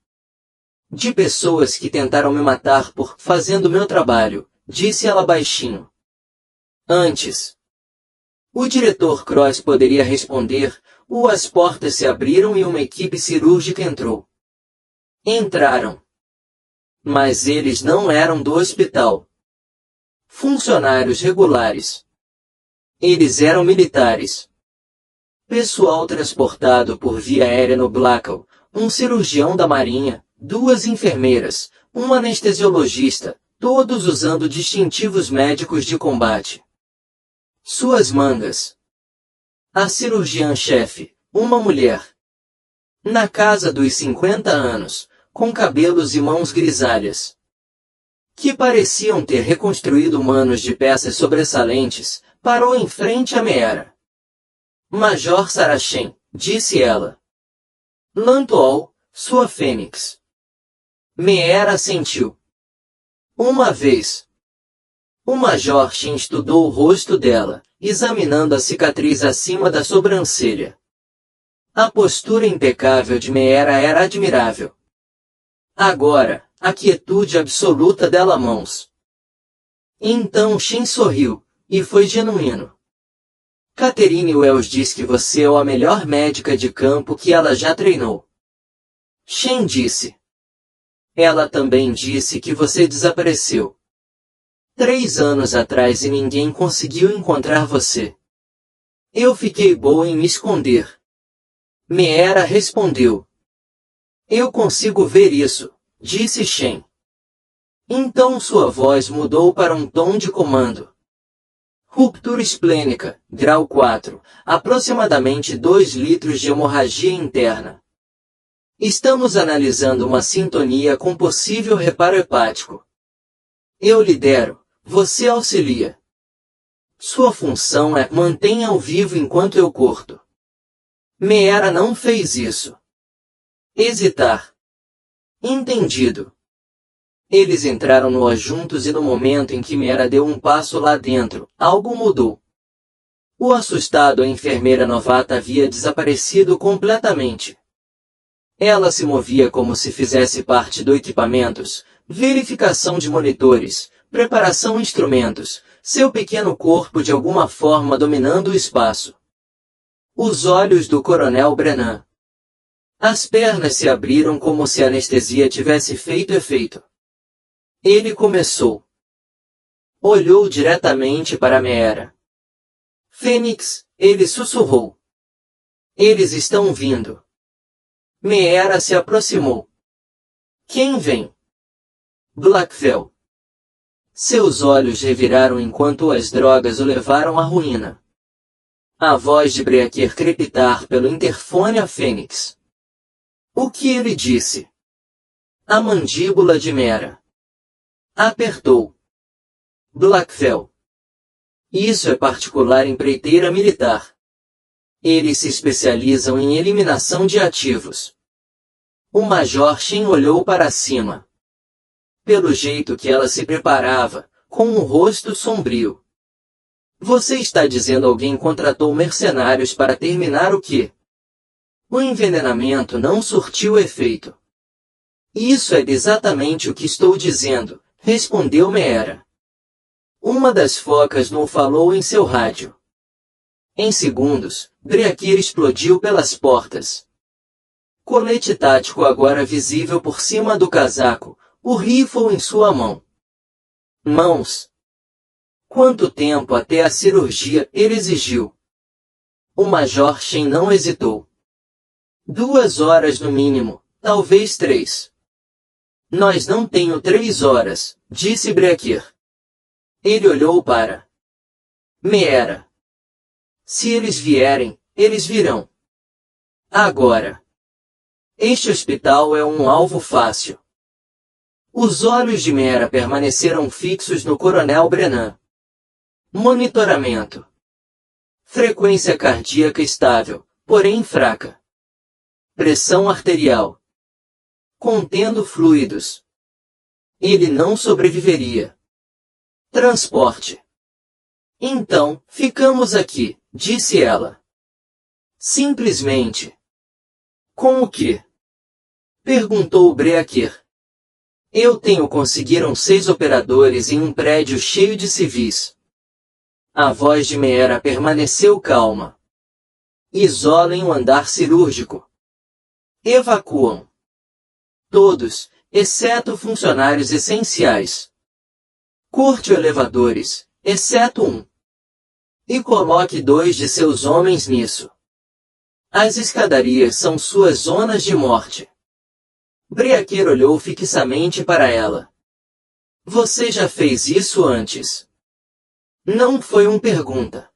De pessoas que tentaram me matar por fazendo meu trabalho, disse ela baixinho. Antes. O diretor Cross poderia responder, as portas se abriram e uma equipe cirúrgica entrou. Entraram. Mas eles não eram do hospital. Funcionários regulares. Eles eram militares. Pessoal transportado por via aérea no Blackwell, um cirurgião da Marinha, 2 enfermeiras, um anestesiologista, todos usando distintivos médicos de combate. Suas mangas. A cirurgiã-chefe, uma mulher. Na casa dos 50 anos, com cabelos e mãos grisalhas. Que pareciam ter reconstruído humanos de peças sobressalentes, parou em frente a Meera. Major Saracen, disse ela. Lantoul, sua fênix. Meera assentiu. Uma vez. O Major Shin estudou o rosto dela, examinando a cicatriz acima da sobrancelha. A postura impecável de Meera era admirável. Agora, a quietude absoluta dela mãos. Então Shen sorriu, e foi genuíno. Catherine Wells diz que você é a melhor médica de campo que ela já treinou. Shen disse. Ela também disse que você desapareceu 3 anos atrás e ninguém conseguiu encontrar você. Eu fiquei boa em me esconder. Meera respondeu. Eu consigo ver isso, disse Shen. Então sua voz mudou para um tom de comando. Ruptura esplênica, grau 4, aproximadamente 2 litros de hemorragia interna. Estamos analisando uma sintonia com possível reparo hepático. Eu lidero, você auxilia. Sua função é mantenha ao vivo enquanto eu corto. Meera não fez isso. Hesitar. Entendido. Eles entraram no A juntos e no momento em que Meera deu um passo lá dentro, algo mudou. O assustado a enfermeira novata havia desaparecido completamente. Ela se movia como se fizesse parte do equipamentos, verificação de monitores, preparação instrumentos, seu pequeno corpo de alguma forma dominando o espaço. Os olhos do coronel Brennan. As pernas se abriram como se a anestesia tivesse feito efeito. Ele começou. Olhou diretamente para Meera. Fênix, ele sussurrou. Eles estão vindo. Meera se aproximou. Quem vem? Blackwell. Seus olhos reviraram enquanto as drogas o levaram à ruína. A voz de Breaker crepitar pelo interfone a Fênix. O que ele disse? A mandíbula de Meera apertou. Blackwell. Isso é particular empreiteira militar. Eles se especializam em eliminação de ativos. O Major Shen olhou para cima. Pelo jeito que ela se preparava, com um rosto sombrio. Você está dizendo alguém contratou mercenários para terminar o quê? O envenenamento não surtiu efeito. Isso é exatamente o que estou dizendo, respondeu Meera. Uma das focas não falou em seu rádio. Em segundos, Breaker explodiu pelas portas. Colete tático agora visível por cima do casaco, o rifle em sua mão. Mãos. Quanto tempo até a cirurgia ele exigiu? O Major Shen não hesitou. 2 horas no mínimo, talvez 3. Nós não tenho 3 horas, disse Breaker. Ele olhou para Meera. Se eles vierem, eles virão. Agora. Este hospital é um alvo fácil. Os olhos de Meera permaneceram fixos no coronel Brennan. Monitoramento. Frequência cardíaca estável, porém fraca. Pressão arterial. Contendo fluidos. Ele não sobreviveria. Transporte. Então, ficamos aqui, disse ela. Simplesmente. Com o quê? Perguntou Breaker. Eu tenho conseguiram 6 operadores em um prédio cheio de civis. A voz de Meera permaneceu calma. Isolem o andar cirúrgico. Evacuam. Todos, exceto funcionários essenciais. Corte elevadores, exceto um. E coloque 2 de seus homens nisso. As escadarias são suas zonas de morte. Breaker olhou fixamente para ela. Você já fez isso antes? Não foi uma pergunta.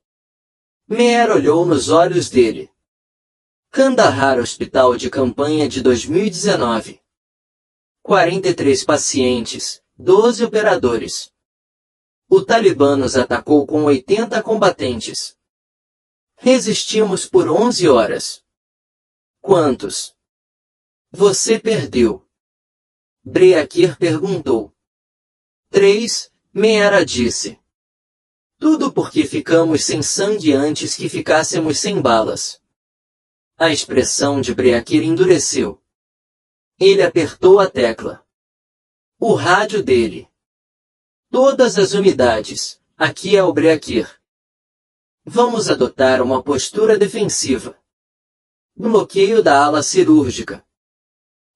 Meera olhou nos olhos dele. Kandahar Hospital de Campanha de 2019. 43 pacientes, 12 operadores. O Talibã nos atacou com 80 combatentes. Resistimos por 11 horas. Quantos? Você perdeu. Breaker perguntou. 3, Meera disse. Tudo porque ficamos sem sangue antes que ficássemos sem balas. A expressão de Breaker endureceu. Ele apertou a tecla. O rádio dele. Todas as unidades, aqui é o Breaker. Vamos adotar uma postura defensiva. Bloqueio da ala cirúrgica.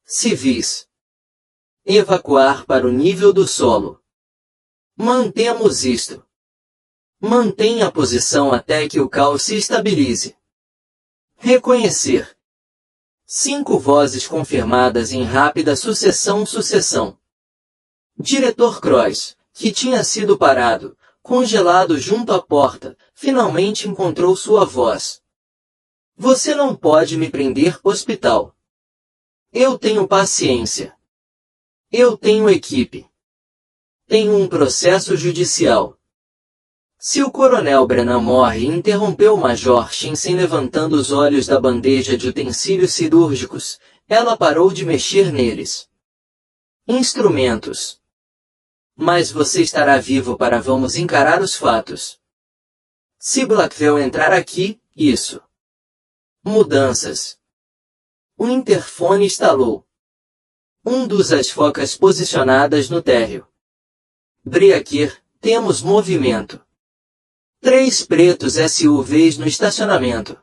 Civis. Evacuar para o nível do solo. Mantemos isto. Mantenha a posição até que o caos se estabilize. Reconhecer. 5 vozes confirmadas em rápida sucessão. Diretor Cross, que tinha sido parado, congelado junto à porta, finalmente encontrou sua voz. Você não pode me prender, hospital. Eu tenho paciência. Eu tenho equipe. Tenho um processo judicial. Se o coronel Brennan morre, interrompeu o Major Shinsen levantando os olhos da bandeja de utensílios cirúrgicos, ela parou de mexer neles. Instrumentos. Mas você estará vivo para vamos encarar os fatos. Se Blackwell entrar aqui, isso. Mudanças. O interfone instalou. As focas posicionadas no térreo. Breaker, temos movimento. 3 pretos SUVs no estacionamento.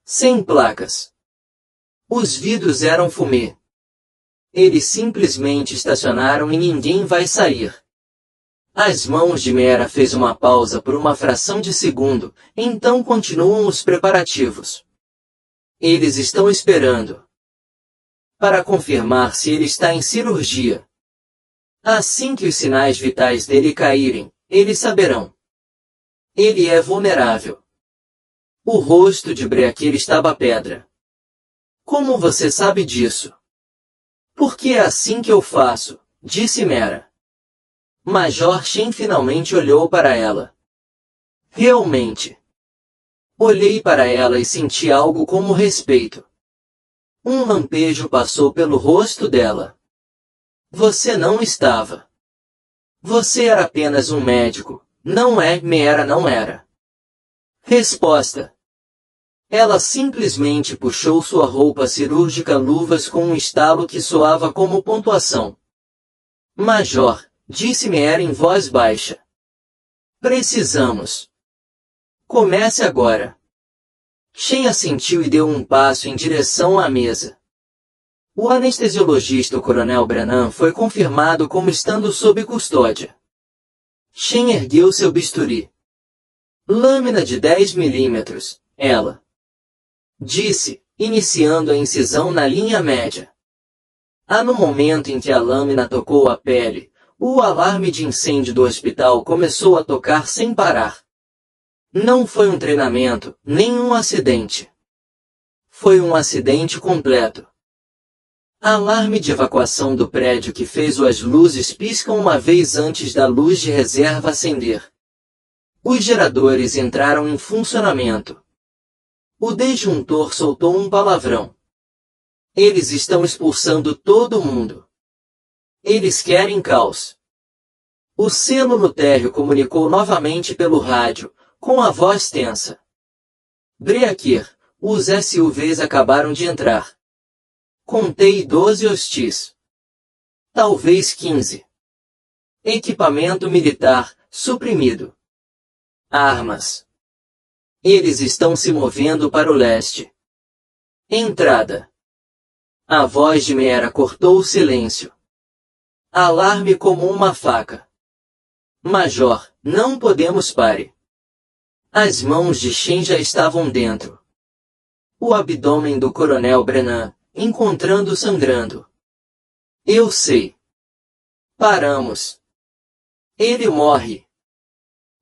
Sem placas. Os vidros eram fumê. Eles simplesmente estacionaram e ninguém vai sair. As mãos de Mera fez uma pausa por uma fração de segundo, então continuam os preparativos. Eles estão esperando. Para confirmar se ele está em cirurgia. Assim que os sinais vitais dele caírem, eles saberão. Ele é vulnerável. O rosto de Breaker estava pedra. Como você sabe disso? Porque é assim que eu faço, disse Mera. Major Shen finalmente olhou para ela. Realmente. Olhei para ela e senti algo como respeito. Um lampejo passou pelo rosto dela. Você não estava. Você era apenas um médico, não é? Mera não era. Resposta. Ela simplesmente puxou sua roupa cirúrgica luvas com um estalo que soava como pontuação. Major, disse Mera em voz baixa. Precisamos. Comece agora. Shen assentiu e deu um passo em direção à mesa. O anestesiologista, o coronel Brennan, foi confirmado como estando sob custódia. Shen ergueu seu bisturi. Lâmina de 10 milímetros, ela disse, iniciando a incisão na linha média. No momento em que a lâmina tocou a pele, o alarme de incêndio do hospital começou a tocar sem parar. Não foi um treinamento, nem um acidente. Foi um acidente completo. Alarme de evacuação do prédio que fez as luzes piscam uma vez antes da luz de reserva acender. Os geradores entraram em funcionamento. O disjuntor soltou um palavrão. Eles estão expulsando todo mundo. Eles querem caos. O selo no térreo comunicou novamente pelo rádio, com a voz tensa. Breaker, os SUVs acabaram de entrar. Contei 12 hostis. Talvez 15. Equipamento militar, suprimido. Armas. Eles estão se movendo para o leste. Entrada. A voz de Mera cortou o silêncio. Alarme como uma faca. Major, não podemos pare. As mãos de Shen já estavam dentro. O abdômen do coronel Brennan, encontrando sangrando. Eu sei. Paramos. Ele morre.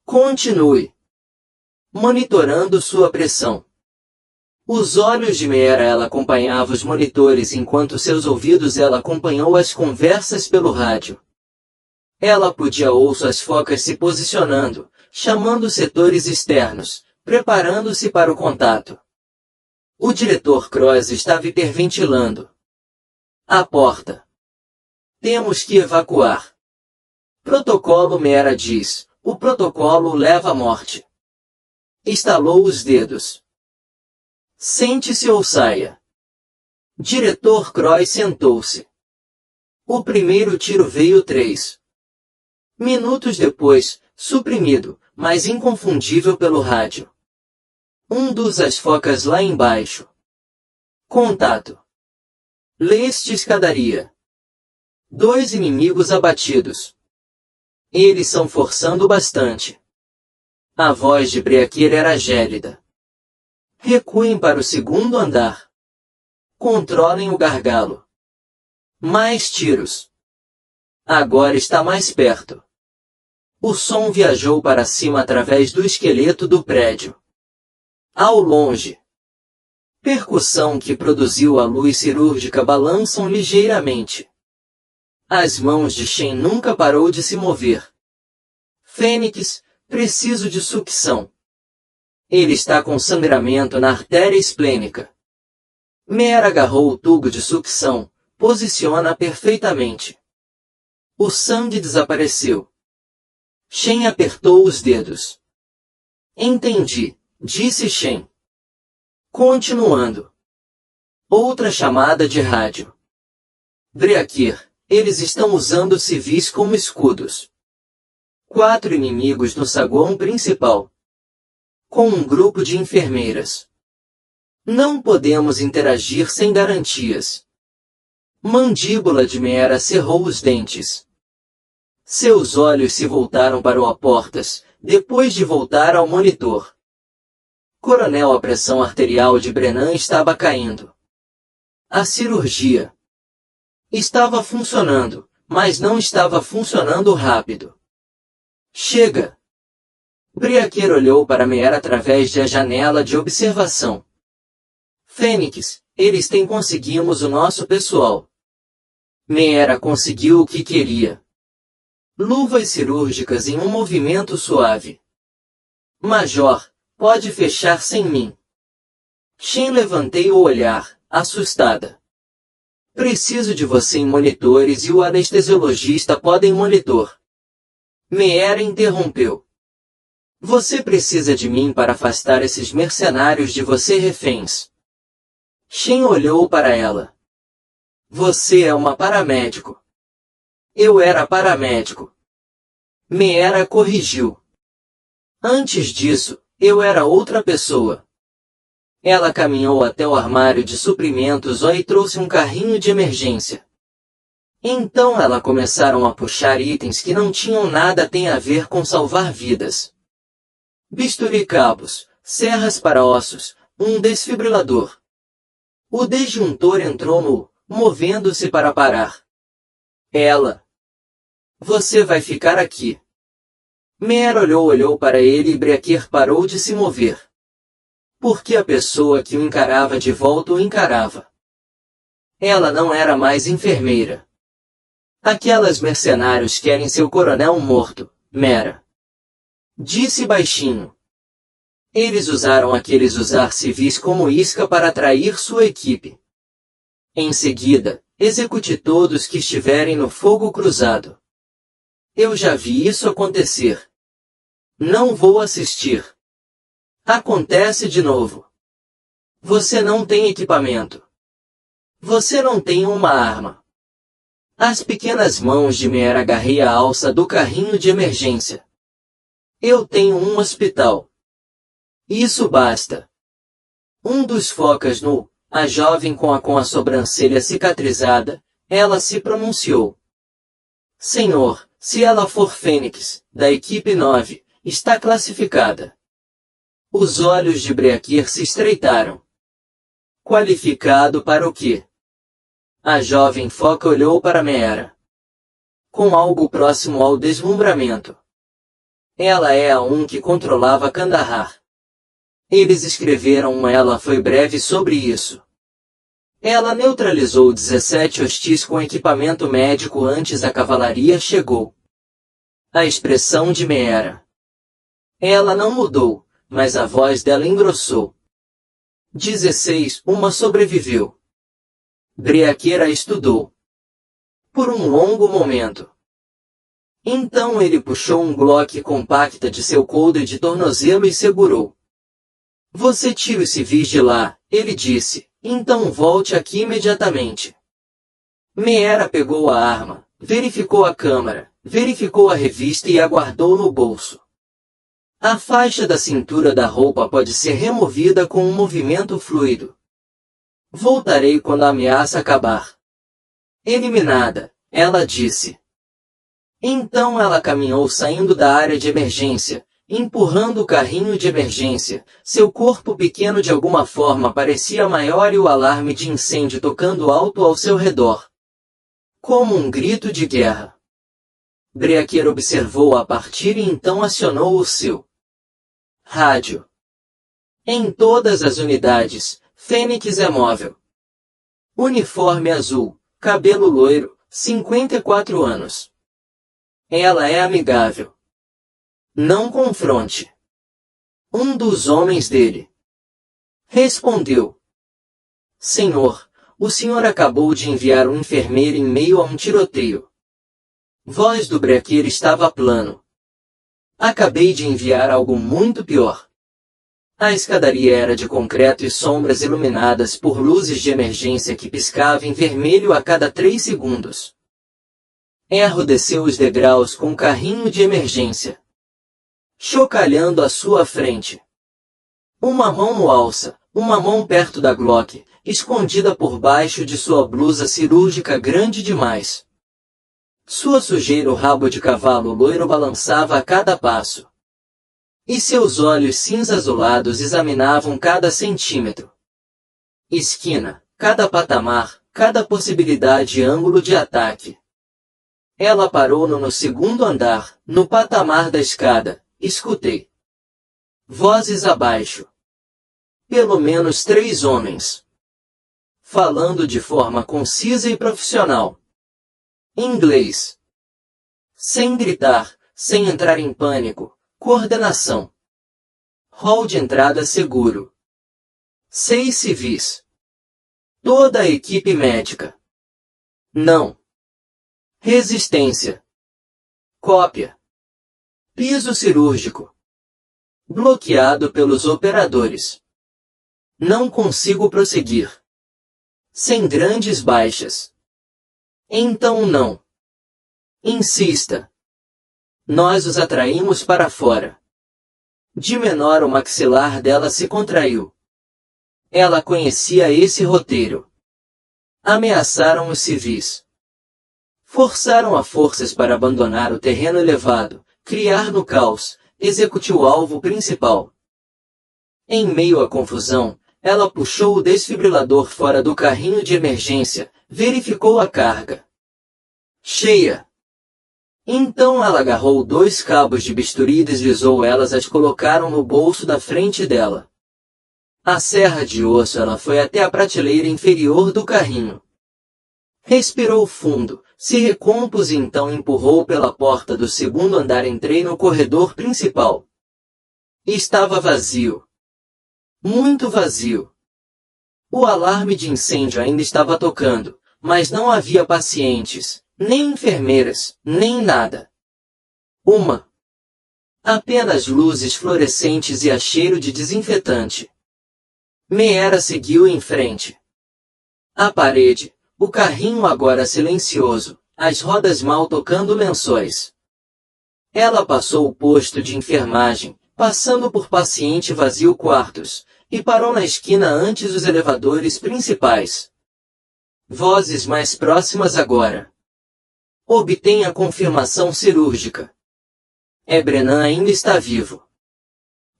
Continue. Monitorando sua pressão. Os olhos de Mera ela acompanhava os monitores enquanto seus ouvidos ela acompanhou as conversas pelo rádio. Ela podia ouvir as focas se posicionando, chamando setores externos, preparando-se para o contato. O diretor Cross estava hiperventilando. A porta. Temos que evacuar. Protocolo Mera diz, o protocolo leva à morte. Estalou os dedos. Sente-se ou saia. Diretor Croy sentou-se. O primeiro tiro veio 3 minutos depois, suprimido, mas inconfundível pelo rádio. As focas lá embaixo. Contato. Leste escadaria. 2 inimigos abatidos. Eles são forçando bastante. A voz de Breaker era gélida. Recuem para o segundo andar. Controlem o gargalo. Mais tiros. Agora está mais perto. O som viajou para cima através do esqueleto do prédio. Ao longe. Percussão que produziu a luz cirúrgica balançam ligeiramente. As mãos de Shen nunca parou de se mover. Fênix, preciso de sucção. Ele está com sangramento na artéria esplênica. Mer agarrou o tubo de sucção, posiciona perfeitamente. O sangue desapareceu. Shen apertou os dedos. Entendi, disse Shen. Continuando. Outra chamada de rádio. Breaker, eles estão usando civis como escudos. 4 inimigos no saguão principal. Com um grupo de enfermeiras. Não podemos interagir sem garantias. Mandíbula de Mera cerrou os dentes. Seus olhos se voltaram para o aportas, depois de voltar ao monitor. Coronel, a pressão arterial de Brennan estava caindo. A cirurgia estava funcionando, mas não estava funcionando rápido. Chega! Breaker olhou para Mera através da janela de observação. Fênix, eles têm conseguimos o nosso pessoal. Mera conseguiu o que queria. Luvas cirúrgicas em um movimento suave. Major, pode fechar sem mim. Shen levantei o olhar, assustada. Preciso de você em monitores e o anestesiologista pode em monitor. Mera interrompeu. Você precisa de mim para afastar esses mercenários de você reféns. Shen olhou para ela. Você é uma paramédico. Eu era paramédico. Mera corrigiu. Antes disso, eu era outra pessoa. Ela caminhou até o armário de suprimentos e trouxe um carrinho de emergência. Então elas começaram a puxar itens que não tinham nada a ver com salvar vidas. Bisturi, cabos, serras para ossos, um desfibrilador. O disjuntor entrou movendo-se para parar. Ela. Você vai ficar aqui. Mer olhou para ele e Breaker parou de se mover. Porque a pessoa que o encarava de volta o encarava. Ela não era mais enfermeira. Aquelas mercenários querem seu coronel morto, Mera. Disse baixinho. Eles usaram aqueles usar civis como isca para atrair sua equipe. Em seguida, execute todos que estiverem no fogo cruzado. Eu já vi isso acontecer. Não vou assistir. Acontece de novo. Você não tem equipamento. Você não tem uma arma. As pequenas mãos de Mer agarrei a alça do carrinho de emergência. Eu tenho um hospital. Isso basta. Dos focas a jovem com a sobrancelha cicatrizada, ela se pronunciou. Senhor, se ela for Fênix, da equipe 9, está classificada. Os olhos de Breaker se estreitaram. Qualificado para o quê? A jovem foca olhou para Mera. Com algo próximo ao deslumbramento. Ela é a que controlava Kandahar. Eles escreveram ela foi breve sobre isso. Ela neutralizou 17 hostis com equipamento médico antes a cavalaria chegou. A expressão de Mera. Ela não mudou, mas a voz dela engrossou. 16, uma sobreviveu. Breaker a estudou. Por um longo momento. Então ele puxou um Glock compacta de seu coldre de tornozelo e segurou. Você tira os civis de lá, ele disse, então volte aqui imediatamente. Meera pegou a arma, verificou a câmara, verificou a revista e a guardou no bolso. A faixa da cintura da roupa pode ser removida com um movimento fluido. Voltarei quando a ameaça acabar. Eliminada, ela disse. Então ela caminhou saindo da área de emergência, empurrando o carrinho de emergência. Seu corpo pequeno de alguma forma parecia maior e o alarme de incêndio tocando alto ao seu redor. Como um grito de guerra. Breaker observou a partir e então acionou o seu rádio. Em todas as unidades, Fênix é móvel. Uniforme azul, cabelo loiro, 54 anos. Ela é amigável. Não confronte. Um dos homens dele respondeu. Senhor, o senhor acabou de enviar um enfermeiro em meio a um tiroteio. Voz do Breaker estava plano. Acabei de enviar algo muito pior. A escadaria era de concreto e sombras iluminadas por luzes de emergência que piscavam em vermelho a cada 3 segundos. Erro desceu os degraus com um carrinho de emergência, chocalhando à sua frente. Uma mão no alça, uma mão perto da Glock, escondida por baixo de sua blusa cirúrgica grande demais. Sua sujeira o rabo de cavalo loiro balançava a cada passo. E seus olhos cinza-azulados examinavam cada centímetro. Esquina, cada patamar, cada possibilidade e ângulo de ataque. Ela parou no segundo andar, no patamar da escada. Escutei vozes abaixo. Pelo menos 3 homens. Falando de forma concisa e profissional. Inglês. Sem gritar, sem entrar em pânico. Coordenação. Hall de entrada seguro. 6 civis. Toda a equipe médica. Não. Resistência. Cópia. Piso cirúrgico. Bloqueado pelos operadores. Não consigo prosseguir. Sem grandes baixas. Então não. Insista. Nós os atraímos para fora. De menor o maxilar dela se contraiu. Ela conhecia esse roteiro. Ameaçaram os civis. Forçaram a forças para abandonar o terreno elevado, criar no caos, execute o alvo principal. Em meio à confusão, ela puxou o desfibrilador fora do carrinho de emergência, verificou a carga. Cheia. Então ela agarrou 2 cabos de bisturi e deslizou elas as colocaram no bolso da frente dela. A serra de osso ela foi até a prateleira inferior do carrinho. Respirou fundo, se recompôs e então empurrou pela porta do segundo andar. Entrei no corredor principal. Estava vazio. Muito vazio. O alarme de incêndio ainda estava tocando, mas não havia pacientes. Nem enfermeiras, nem nada. Apenas luzes fluorescentes e a cheiro de desinfetante. Meera seguiu em frente. A parede, o carrinho agora silencioso, as rodas mal tocando lençóis. Ela passou o posto de enfermagem, passando por paciente vazio quartos, e parou na esquina antes dos elevadores principais. Vozes mais próximas agora. Obtém a confirmação cirúrgica. Brennan ainda está vivo.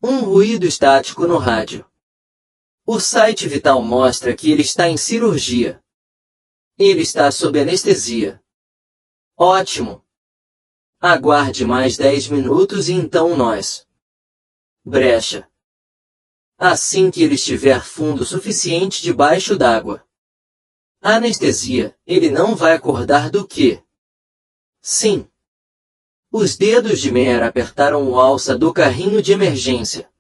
Um ruído estático no rádio. O site vital mostra que ele está em cirurgia. Ele está sob anestesia. Ótimo. Aguarde mais 10 minutos e então nós. Brecha. Assim que ele estiver fundo suficiente debaixo d'água. Anestesia, ele não vai acordar do quê? Sim. Os dedos de Meera apertaram o alça do carrinho de emergência.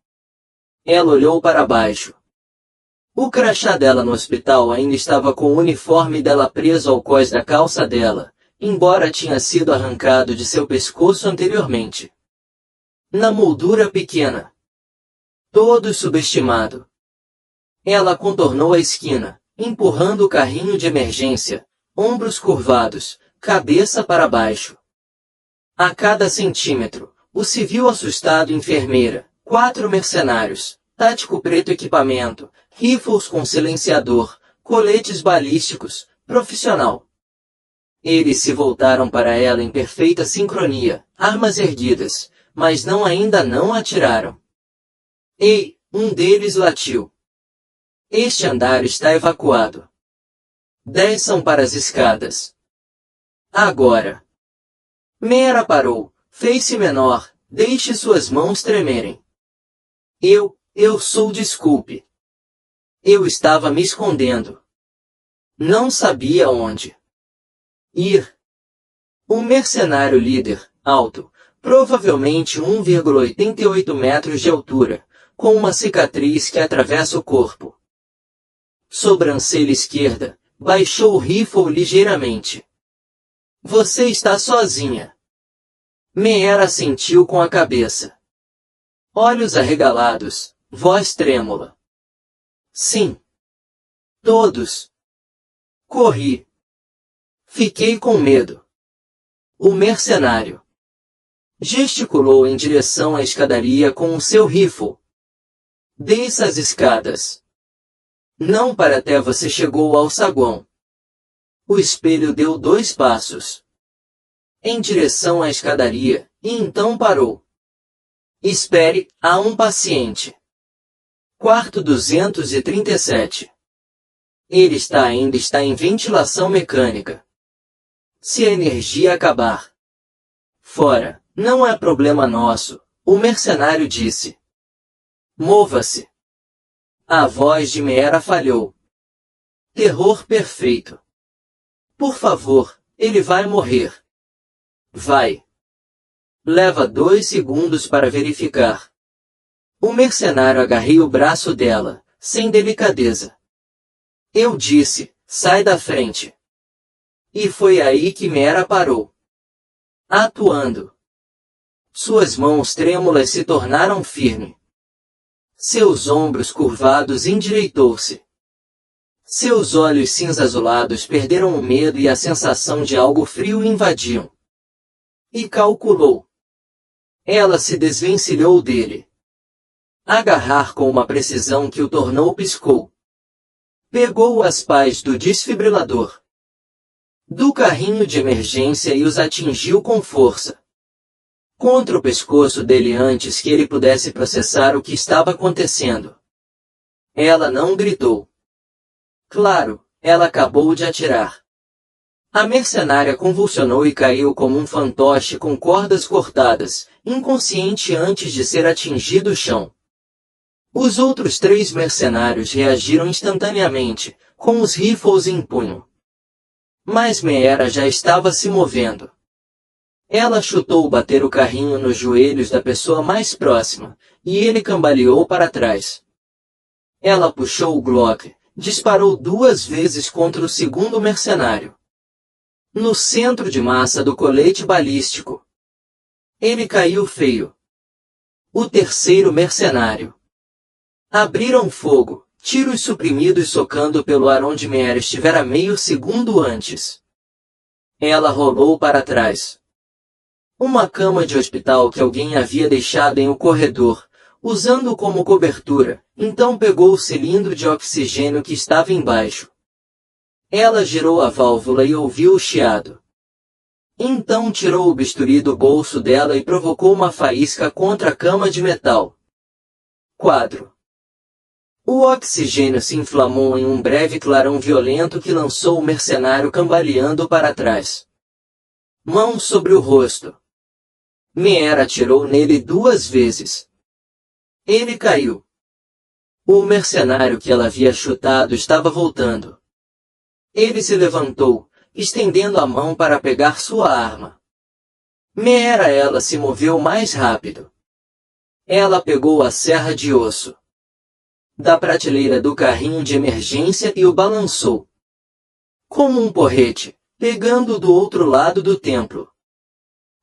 Ela olhou para baixo. O crachá dela no hospital ainda estava com o uniforme dela preso ao cós da calça dela, embora tinha sido arrancado de seu pescoço anteriormente. Na moldura pequena. todo subestimado. Ela contornou a esquina, empurrando o carrinho de emergência, ombros curvados, cabeça para baixo. A cada centímetro, o civil assustado enfermeira, 4 mercenários, tático preto equipamento, rifles com silenciador, coletes balísticos, profissional. Eles se voltaram para ela em perfeita sincronia, armas erguidas, mas ainda não atiraram. Ei, um deles latiu. Este andar está evacuado. 10 são para as escadas. Agora. Meera parou, fez-se menor, deixe suas mãos tremerem. Eu sou desculpe. Eu estava me escondendo. Não sabia onde ir. O mercenário líder, alto, provavelmente 1,88 metros de altura, com uma cicatriz que atravessa o corpo. Sobrancelha esquerda, baixou o rifle ligeiramente. Você está sozinha. Meera assentiu com a cabeça. Olhos arregalados, voz trêmula. Sim. Todos. Corri. Fiquei com medo. O mercenário gesticulou em direção à escadaria com o seu rifle. Desça as escadas. Não para até você chegou ao saguão. O espelho deu 2 passos em direção à escadaria, e então parou. Espere, há um paciente. Quarto 237. Ele ainda está em ventilação mecânica. Se a energia acabar fora, não é problema nosso, o mercenário disse. Mova-se. A voz de Meera falhou. Terror perfeito. Por favor, ele vai morrer. Vai. Leva 2 segundos para verificar. O mercenário agarrou o braço dela, sem delicadeza. Eu disse, sai da frente. E foi aí que Meera parou. Atuando. Suas mãos trêmulas se tornaram firmes. Seus ombros curvados endireitou-se. Seus olhos cinza-azulados perderam o medo e a sensação de algo frio invadiam. E calculou. Ela se desvencilhou dele. Agarrar com uma precisão que o tornou piscou. Pegou as pás do desfibrilador do carrinho de emergência e os atingiu com força contra o pescoço dele antes que ele pudesse processar o que estava acontecendo. Ela não gritou. Claro, ela acabou de atirar. A mercenária convulsionou e caiu como um fantoche com cordas cortadas, inconsciente antes de ser atingido o chão. Os outros 3 mercenários reagiram instantaneamente, com os rifles em punho. Mas Meera já estava se movendo. Ela chutou bater o carrinho nos joelhos da pessoa mais próxima, e ele cambaleou para trás. Ela puxou o Glock, disparou 2 vezes contra o segundo mercenário. No centro de massa do colete balístico. Ele caiu feio. O terceiro mercenário. Abriram fogo, tiros suprimidos socando pelo ar onde Meera estivera meio segundo antes. Ela rolou para trás. Uma cama de hospital que alguém havia deixado em o corredor, usando como cobertura, então pegou o cilindro de oxigênio que estava embaixo. Ela girou a válvula e ouviu o chiado. Então tirou o bisturi do bolso dela e provocou uma faísca contra a cama de metal. Quadro. O oxigênio se inflamou em um breve clarão violento que lançou o mercenário cambaleando para trás. Mão sobre o rosto. Meera atirou nele 2 vezes. Ele caiu. O mercenário que ela havia chutado estava voltando. Ele se levantou, estendendo a mão para pegar sua arma. Ela se moveu mais rápido. Ela pegou a serra de osso da prateleira do carrinho de emergência e o balançou como um porrete, pegando do outro lado do templo.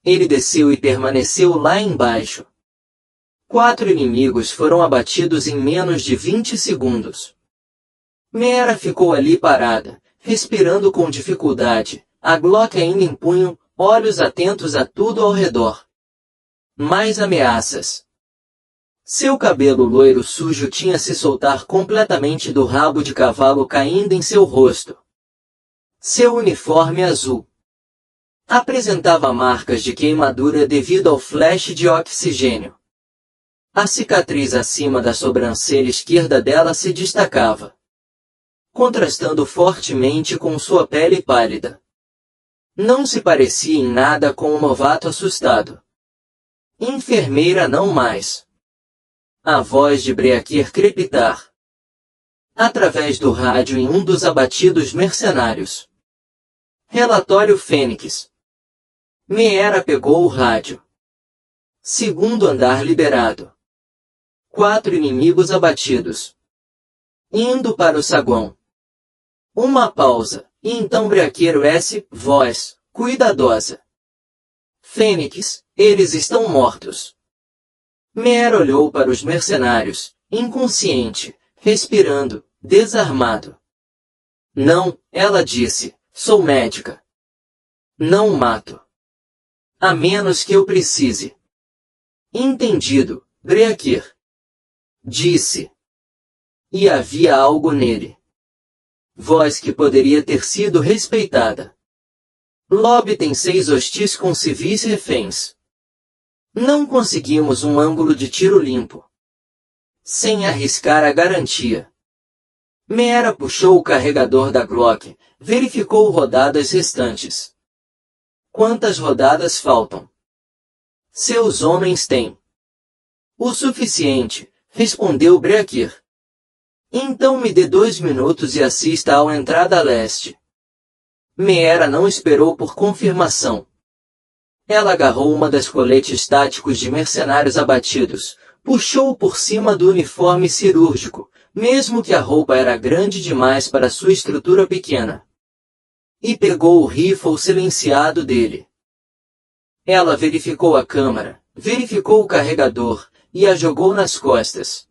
Ele desceu e permaneceu lá embaixo. 4 inimigos foram abatidos em menos de 20 segundos. Meera ficou ali parada, respirando com dificuldade, a Glock ainda em punho, olhos atentos a tudo ao redor. Mais ameaças. Seu cabelo loiro sujo tinha se soltar completamente do rabo de cavalo caindo em seu rosto. Seu uniforme azul apresentava marcas de queimadura devido ao flash de oxigênio. A cicatriz acima da sobrancelha esquerda dela se destacava, contrastando fortemente com sua pele pálida. Não se parecia em nada com um novato assustado. Enfermeira não mais. A voz de Breaker crepitar através do rádio em um dos abatidos mercenários. Relatório Fênix. Meera pegou o rádio. Segundo andar liberado. 4 inimigos abatidos. Indo para o saguão. Uma pausa, e então Breaker S. Voz, cuidadosa. Fênix, eles estão mortos. Meera olhou para os mercenários, inconsciente, respirando, desarmado. Não, ela disse, sou médica. Não mato. A menos que eu precise. Entendido, Breaker. Disse. E havia algo nele. Voz que poderia ter sido respeitada. Lobby tem 6 hostis com civis reféns. Não conseguimos um ângulo de tiro limpo. Sem arriscar a garantia. Meera puxou o carregador da Glock, verificou rodadas restantes. Quantas rodadas faltam? Seus homens têm. O suficiente, respondeu Breaker. Então me dê 2 minutos e assista ao entrada leste. Meera não esperou por confirmação. Ela agarrou uma das coletes táticos de mercenários abatidos, puxou por cima do uniforme cirúrgico, mesmo que a roupa era grande demais para sua estrutura pequena. E pegou o rifle silenciado dele. Ela verificou a câmara, verificou o carregador, e a jogou nas costas.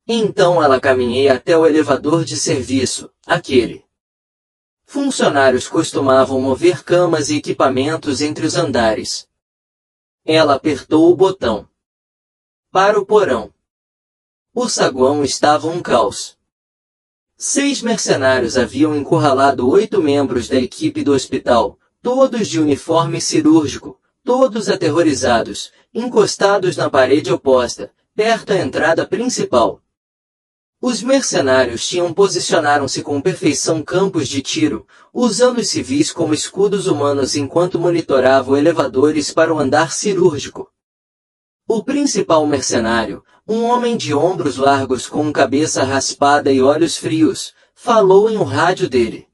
Então ela caminhou até o elevador de serviço, aquele. Funcionários costumavam mover camas e equipamentos entre os andares. Ela apertou o botão. Para o porão. O saguão estava um caos. 6 mercenários haviam encurralado 8 membros da equipe do hospital, todos de uniforme cirúrgico, todos aterrorizados, encostados na parede oposta, perto da entrada principal. Os mercenários posicionaram-se com perfeição campos de tiro, usando os civis como escudos humanos enquanto monitoravam elevadores para o andar cirúrgico. O principal mercenário, um homem de ombros largos com cabeça raspada e olhos frios, falou em um rádio dele.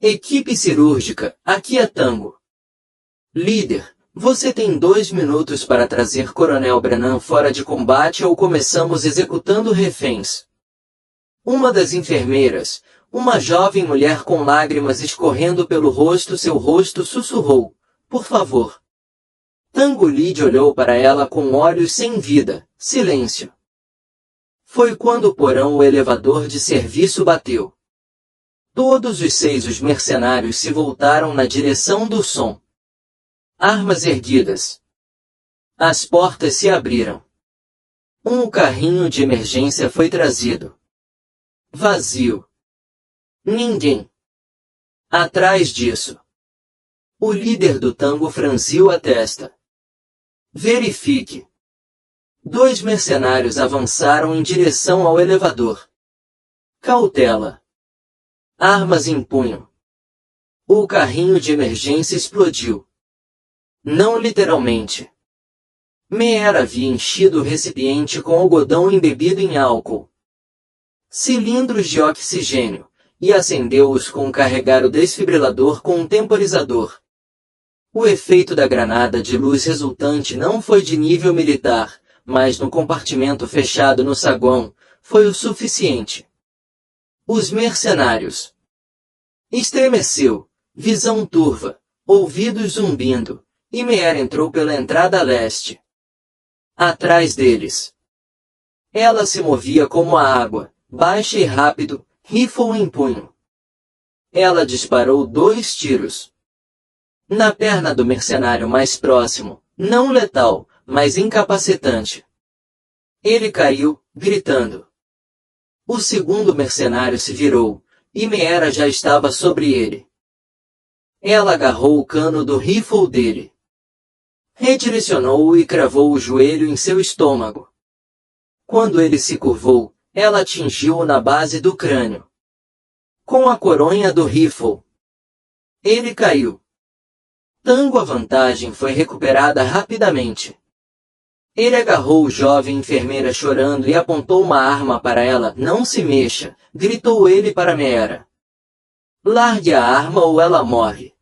Equipe cirúrgica, aqui é Tango. Líder, você tem 2 minutos para trazer Coronel Brennan fora de combate ou começamos executando reféns. Uma das enfermeiras, uma jovem mulher com lágrimas escorrendo pelo rosto, seu rosto sussurrou, por favor. Tango Lid olhou para ela com olhos sem vida, silêncio. Foi quando o porão o elevador de serviço bateu. Todos os 6 mercenários se voltaram na direção do som. Armas erguidas. As portas se abriram. Um carrinho de emergência foi trazido. Vazio. Ninguém. Atrás disso. O líder do Tango franziu a testa. Verifique. 2 mercenários avançaram em direção ao elevador. Cautela. Armas em punho. O carrinho de emergência explodiu. Não literalmente. Meera havia enchido o recipiente com algodão embebido em álcool. Cilindros de oxigênio, e acendeu-os com carregar o desfibrilador com um temporizador. O efeito da granada de luz resultante não foi de nível militar, mas no compartimento fechado no saguão, foi o suficiente. Os mercenários. Estremeceu, visão turva, ouvidos zumbindo, e Meera entrou pela entrada leste. atrás deles. Ela se movia como a água, baixa e rápido, rifle em punho. Ela disparou 2 tiros. Na perna do mercenário mais próximo, não letal, mas incapacitante. Ele caiu, gritando. O segundo mercenário se virou, e Meera já estava sobre ele. Ela agarrou o cano do rifle dele. Redirecionou-o e cravou o joelho em seu estômago. Quando ele se curvou, ela atingiu-o na base do crânio. Com a coronha do rifle. Ele caiu. Tango, a vantagem foi recuperada rapidamente. Ele agarrou o jovem enfermeira chorando e apontou uma arma para ela. Não se mexa, gritou ele para Meera. Largue a arma ou ela morre.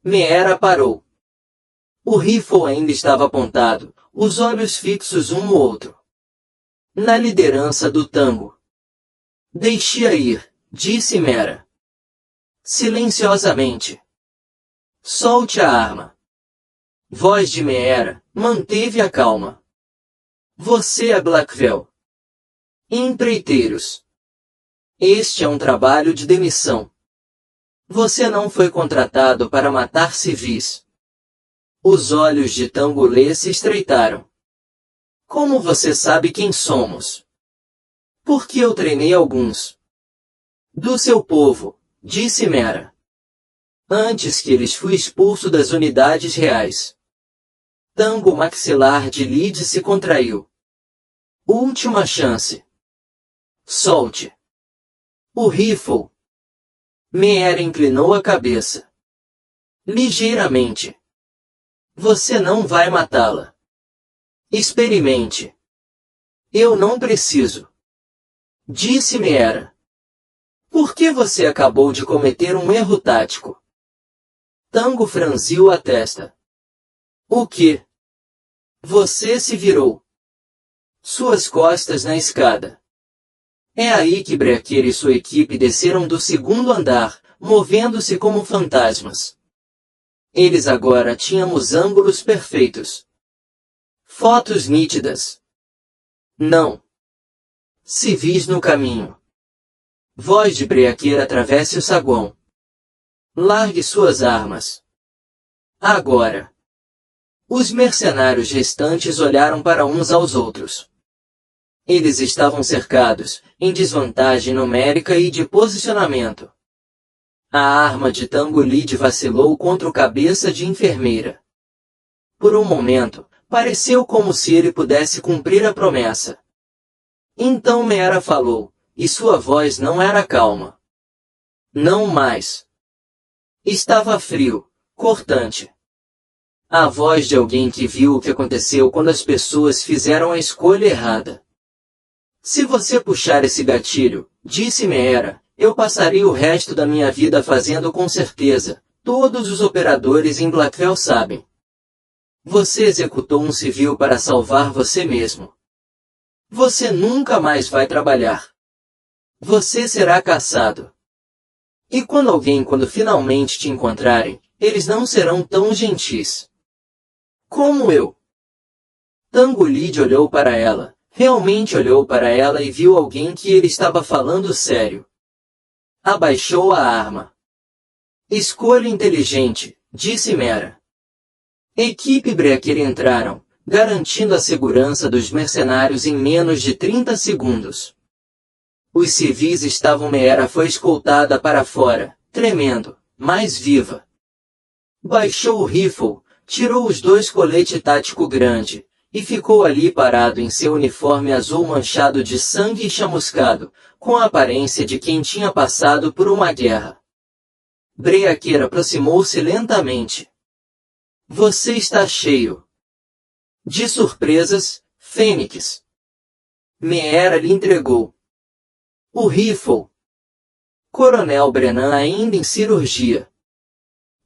Meera parou. O rifle ainda estava apontado, os olhos fixos um no outro. Na liderança do Tango. Deixe-a ir, disse Meera. Silenciosamente. Solte a arma. Voz de Meera manteve a calma. Você é Blackwell. Empreiteiros. Este é um trabalho de demissão. Você não foi contratado para matar civis. Os olhos de Tangolê se estreitaram. Como você sabe quem somos? Porque eu treinei alguns. Do seu povo, disse Meera. Antes que eles fui expulso das unidades reais. Tango, maxilar de Lid se contraiu. Última chance. Solte. O rifle. Meera inclinou a cabeça. Ligeiramente. Você não vai matá-la. Experimente. Eu não preciso. Disse Meera. Por que você acabou de cometer um erro tático? Tango franziu a testa. O quê? Você se virou. Suas costas na escada. É aí que Breaker e sua equipe desceram do segundo andar, movendo-se como fantasmas. Eles agora tinham os ângulos perfeitos. Fotos nítidas. Não. Civis no caminho. Voz de Breaker atravesse o saguão. Largue suas armas. Agora. Os mercenários restantes olharam para uns aos outros. Eles estavam cercados, em desvantagem numérica e de posicionamento. A arma de Tango Lid vacilou contra o cabeça de enfermeira. Por um momento, pareceu como se ele pudesse cumprir a promessa. Então Meera falou, e sua voz não era calma. Não mais. Estava frio, cortante. A voz de alguém que viu o que aconteceu quando as pessoas fizeram a escolha errada. Se você puxar esse gatilho, disse Meera, eu passarei o resto da minha vida fazendo com certeza. Todos os operadores em Blackwell sabem. Você executou um civil para salvar você mesmo. Você nunca mais vai trabalhar. Você será caçado. E quando finalmente te encontrarem, eles não serão tão gentis. Como eu. Tango Lid olhou para ela, realmente olhou para ela e viu alguém que ele estava falando sério. Abaixou a arma. Escolha inteligente, disse Meera. Equipe Breaker entraram, garantindo a segurança dos mercenários em menos de 30 segundos. Os civis estavam. Meera foi escoltada para fora, tremendo, mas viva. Baixou o rifle, tirou os 2 colete tático grande, e ficou ali parado em seu uniforme azul manchado de sangue e chamuscado, com a aparência de quem tinha passado por uma guerra. Breaker aproximou-se lentamente. Você está cheio de surpresas, Fênix. Meera lhe entregou o rifle. Coronel Brennan ainda em cirurgia.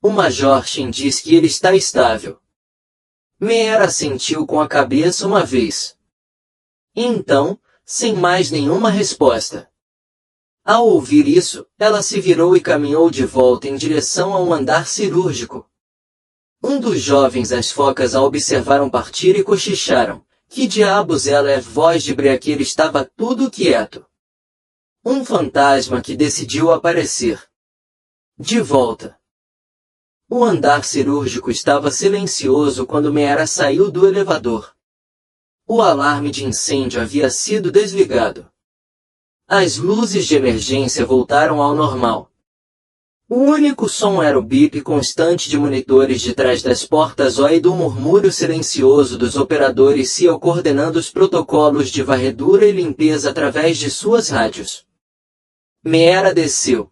O Major Shin diz que ele está estável. Meera assentiu com a cabeça uma vez. Então, sem mais nenhuma resposta. Ao ouvir isso, ela se virou e caminhou de volta em direção a um andar cirúrgico. Um dos jovens as focas a observaram partir e cochicharam, Que diabos ela é? Voz de Breaker estava tudo quieto. Um fantasma que decidiu aparecer. De volta. O andar cirúrgico estava silencioso quando Meera saiu do elevador. O alarme de incêndio havia sido desligado. As luzes de emergência voltaram ao normal. O único som era o bip constante de monitores de trás das portas e do murmúrio silencioso dos operadores CEO coordenando os protocolos de varredura e limpeza através de suas rádios. Meera desceu.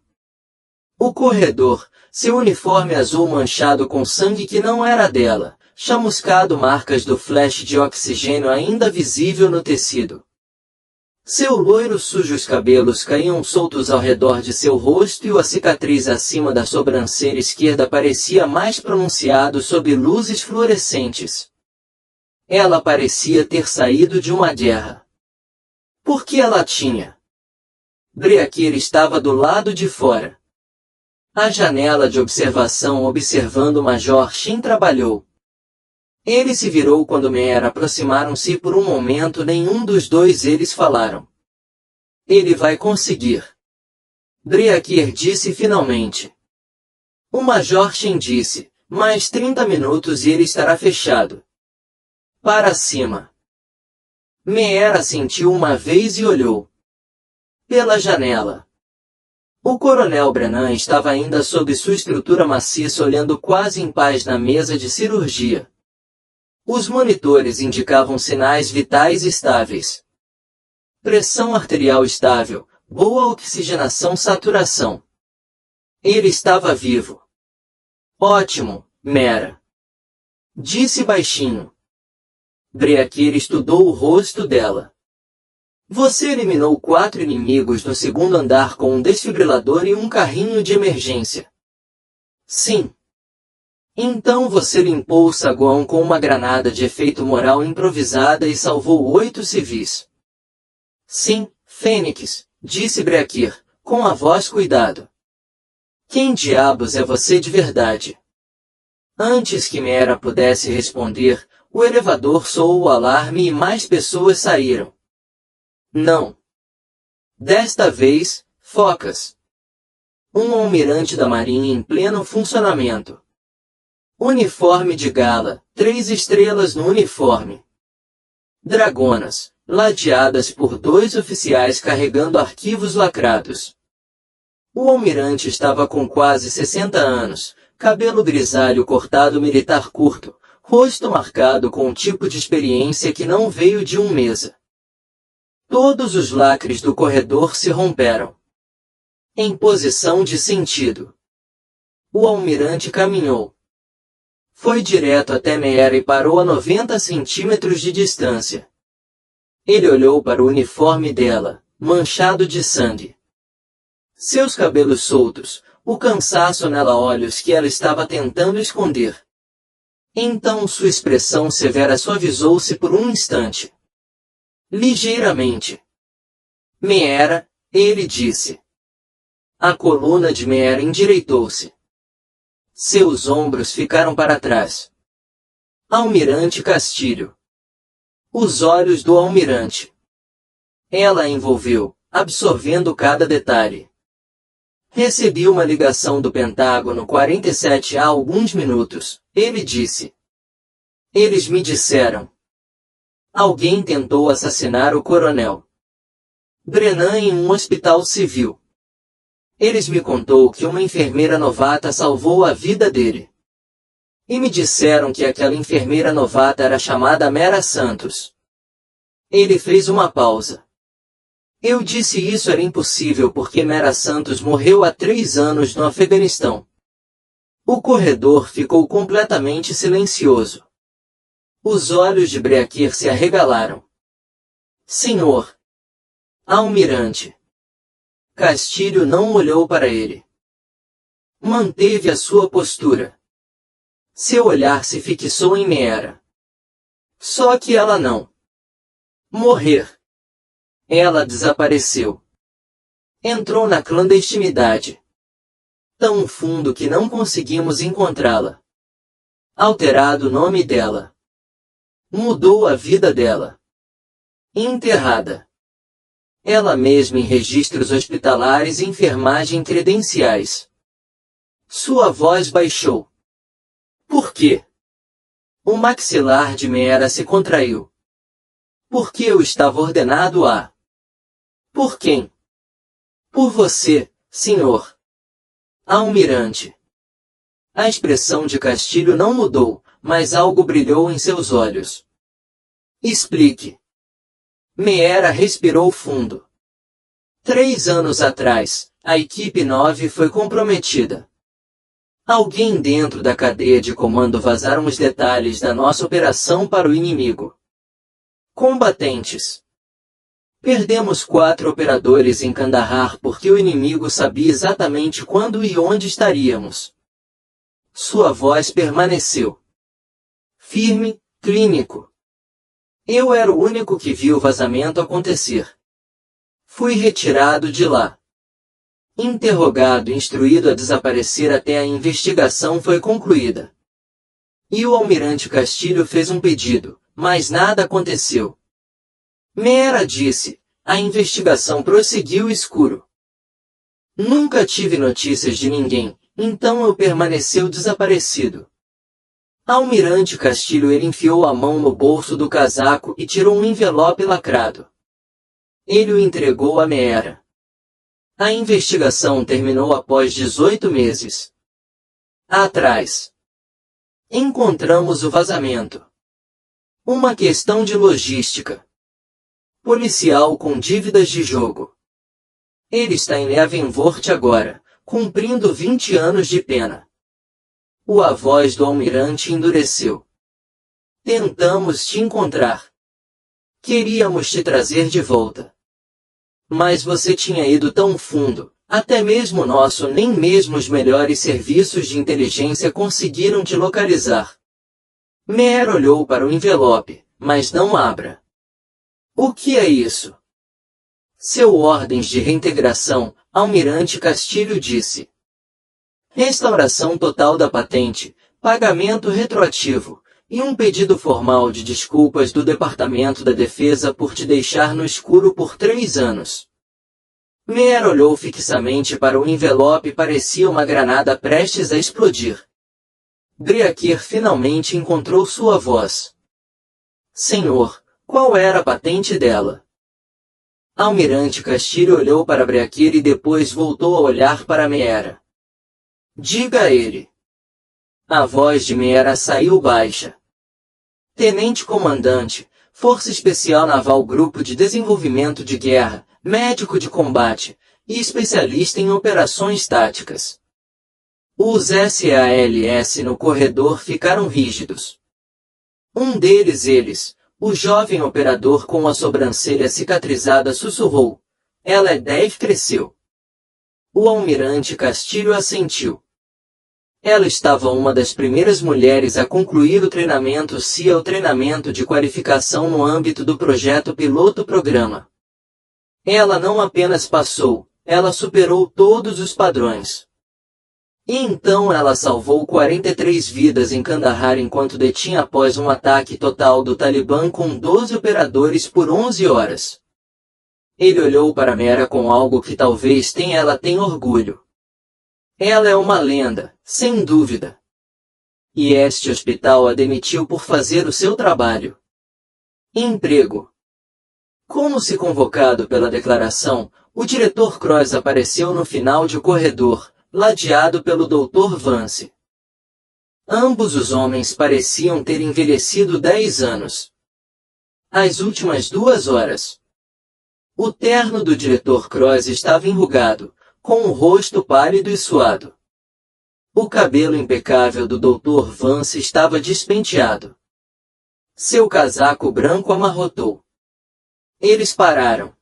O corredor, seu uniforme azul manchado com sangue que não era dela, chamuscado, marcas do flash de oxigênio ainda visível no tecido. Seu loiro sujos cabelos caíam soltos ao redor de seu rosto e a cicatriz acima da sobrancelha esquerda parecia mais pronunciado sob luzes fluorescentes. Ela parecia ter saído de uma guerra. Por que ela tinha? Breaker estava do lado de fora. A janela de observação observando o Major Shin trabalhou. Ele se virou quando Meera aproximaram-se e por um momento nenhum dos dois eles falaram. Ele vai conseguir. Breaker disse finalmente. O Major Shin disse, mais 30 minutos e ele estará fechado. Para cima. Meera sentiu uma vez e olhou. Pela janela. O Coronel Brennan estava ainda sob sua estrutura maciça olhando quase em paz na mesa de cirurgia. Os monitores indicavam sinais vitais estáveis. Pressão arterial estável, boa oxigenação, saturação. Ele estava vivo. Ótimo, Meera. Disse baixinho. Breaker estudou o rosto dela. Você eliminou 4 inimigos no segundo andar com um desfibrilador e um carrinho de emergência. Sim. Então você limpou o saguão com uma granada de efeito moral improvisada e salvou 8 civis. Sim, Fênix, disse Breaker, com a voz cuidado. Quem diabos é você de verdade? Antes que Meera pudesse responder, o elevador soou o alarme e mais pessoas saíram. Não. Desta vez, focas. Um almirante da Marinha em pleno funcionamento. Uniforme de gala, 3 estrelas no uniforme. Dragonas, ladeadas por 2 oficiais carregando arquivos lacrados. O almirante estava com quase 60 anos, cabelo grisalho cortado militar curto, rosto marcado com um tipo de experiência que não veio de um mesa. Todos os lacres do corredor se romperam. Em posição de sentido. O almirante caminhou. Foi direto até Meera e parou a 90 centímetros de distância. Ele olhou para o uniforme dela, manchado de sangue. Seus cabelos soltos, o cansaço nela, olhos que ela estava tentando esconder. Então sua expressão severa suavizou-se por um instante. Ligeiramente. Meera, ele disse. A coluna de Meera endireitou-se. Seus ombros ficaram para trás. Almirante Castilho. Os olhos do almirante. Ela a envolveu, absorvendo cada detalhe. Recebi uma ligação do Pentágono 47 há alguns minutos, ele disse. Eles me disseram. Alguém tentou assassinar o coronel Brennan em um hospital civil. Eles me contou que uma enfermeira novata salvou a vida dele. E me disseram que aquela enfermeira novata era chamada Meera Santos. Ele fez uma pausa. Eu disse isso era impossível porque Meera Santos morreu há 3 anos no Afeganistão. O corredor ficou completamente silencioso. Os olhos de Breaker se arregalaram. Senhor. Almirante. Castilho não olhou para ele. Manteve a sua postura. Seu olhar se fixou em Meera. Só que ela não. Morrer. Ela desapareceu. Entrou na clandestinidade. Tão fundo que não conseguimos encontrá-la. Alterado o nome dela. Mudou a vida dela. Enterrada. Ela mesma em registros hospitalares e enfermagem credenciais. Sua voz baixou. Por quê? O maxilar de Meera se contraiu. Porque eu estava ordenado a... Por quem? Por você, senhor. Almirante. A expressão de Castilho não mudou, mas algo brilhou em seus olhos. Explique. Meera respirou fundo. 3 anos atrás, a equipe 9 foi comprometida. Alguém dentro da cadeia de comando vazaram os detalhes da nossa operação para o inimigo. Combatentes. Perdemos 4 operadores em Kandahar porque o inimigo sabia exatamente quando e onde estaríamos. Sua voz permaneceu firme, clínico. Eu era o único que viu o vazamento acontecer. Fui retirado de lá. Interrogado e instruído a desaparecer até a investigação foi concluída. E o almirante Castilho fez um pedido, mas nada aconteceu. Meera disse, a investigação prosseguiu escuro. Nunca tive notícias de ninguém, então eu permaneceu desaparecido. Almirante Castilho ele enfiou a mão no bolso do casaco e tirou um envelope lacrado. Ele o entregou a Meera. A investigação terminou após 18 meses. Atrás. Encontramos o vazamento. Uma questão de logística. Policial com dívidas de jogo. Ele está em Leavenworth agora, cumprindo 20 anos de pena. A voz do almirante endureceu. Tentamos te encontrar. Queríamos te trazer de volta. Mas você tinha ido tão fundo, até mesmo nem mesmo os melhores serviços de inteligência conseguiram te localizar. Meera olhou para o envelope, mas não abra. O que é isso? Seu ordens de reintegração, Almirante Castilho disse. Restauração total da patente, pagamento retroativo, e um pedido formal de desculpas do Departamento da Defesa por te deixar no escuro por 3 anos. Meera olhou fixamente para o envelope e parecia uma granada prestes a explodir. Breaker finalmente encontrou sua voz. Senhor, qual era a patente dela? Almirante Castilho olhou para Breaker e depois voltou a olhar para Meera. Diga a ele. A voz de Meera saiu baixa. Tenente Comandante, Força Especial Naval Grupo de Desenvolvimento de Guerra, médico de combate, e especialista em operações táticas. Os SALS no corredor ficaram rígidos. Um deles, o jovem operador com a sobrancelha cicatrizada sussurrou. Ela é 10 cresceu. O almirante Castilho assentiu. Ela estava uma das primeiras mulheres a concluir o treinamento CIA, o treinamento de qualificação no âmbito do projeto Piloto Programa. Ela não apenas passou, ela superou todos os padrões. E então ela salvou 43 vidas em Kandahar enquanto detinha após um ataque total do Talibã com 12 operadores por 11 horas. Ele olhou para Meera com algo que talvez ela tenha orgulho. Ela é uma lenda, sem dúvida. E este hospital a demitiu por fazer o seu trabalho. Emprego. Como se convocado pela declaração, o diretor Cross apareceu no final de corredor, ladeado pelo Dr. Vance. Ambos os homens pareciam ter envelhecido 10 anos. As últimas 2 horas. O terno do diretor Cross estava enrugado, com o rosto pálido e suado. O cabelo impecável do Dr. Vance estava despenteado. Seu casaco branco amarrotou. Eles pararam.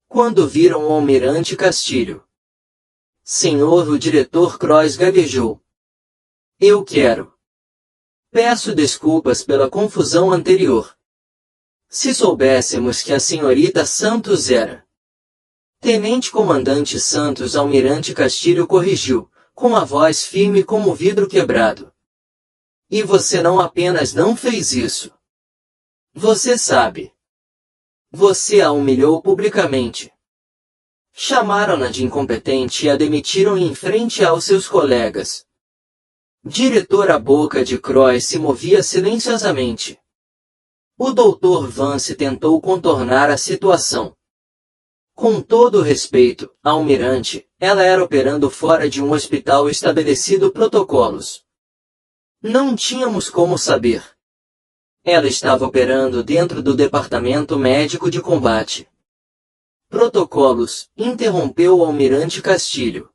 Quando viram o almirante Castilho. Senhor, o diretor Cross gaguejou. Eu quero. Peço desculpas pela confusão anterior. Se soubéssemos que a senhorita Santos era... Tenente Comandante Santos, Almirante Castilho corrigiu, com a voz firme como vidro quebrado. E você não apenas não fez isso. Você sabe. Você a humilhou publicamente. Chamaram-na de incompetente e a demitiram em frente aos seus colegas. Diretor, a boca de Croix se movia silenciosamente. O Dr. Vance tentou contornar a situação. Com todo o respeito, almirante, ela era operando fora de um hospital estabelecido protocolos. Não tínhamos como saber. Ela estava operando dentro do departamento médico de combate. Protocolos, interrompeu o almirante Castilho.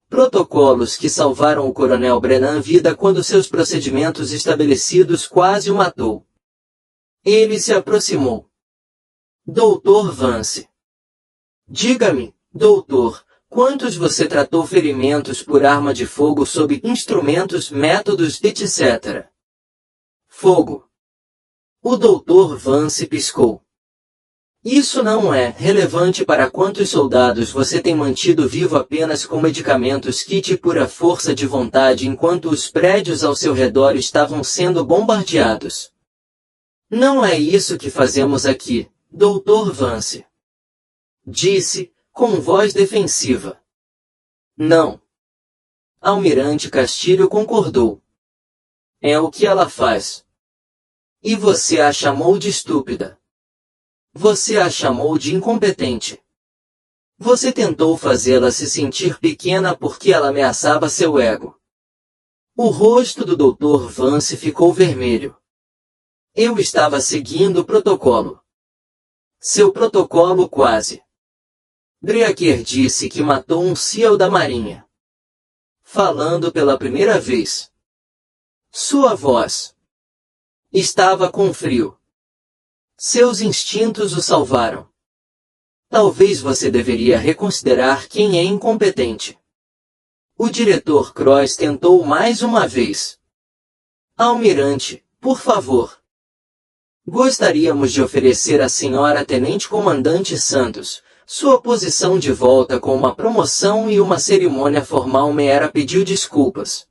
Protocolos que salvaram o coronel Brennan vida quando seus procedimentos estabelecidos quase o matou. Ele se aproximou. Dr. Vance. Diga-me, doutor, quantos você tratou ferimentos por arma de fogo sob instrumentos, métodos, etc. Fogo. O Dr. Vance piscou. Isso não é relevante para quantos soldados você tem mantido vivo apenas com medicamentos kit pura força de vontade enquanto os prédios ao seu redor estavam sendo bombardeados. Não é isso que fazemos aqui, Dr. Vance. Disse, com voz defensiva. Não. Almirante Castilho concordou. É o que ela faz. E você a chamou de estúpida. Você a chamou de incompetente. Você tentou fazê-la se sentir pequena porque ela ameaçava seu ego. O rosto do Dr. Vance ficou vermelho. Eu estava seguindo o protocolo. Seu protocolo quase. Breaker disse que matou um SEAL da Marinha. Falando pela primeira vez. Sua voz estava com frio. Seus instintos o salvaram. Talvez você deveria reconsiderar quem é incompetente. O diretor Croix tentou mais uma vez. Almirante, por favor. Gostaríamos de oferecer à senhora Tenente-Comandante Santos sua posição de volta com uma promoção e uma cerimônia formal. Meera pediu desculpas.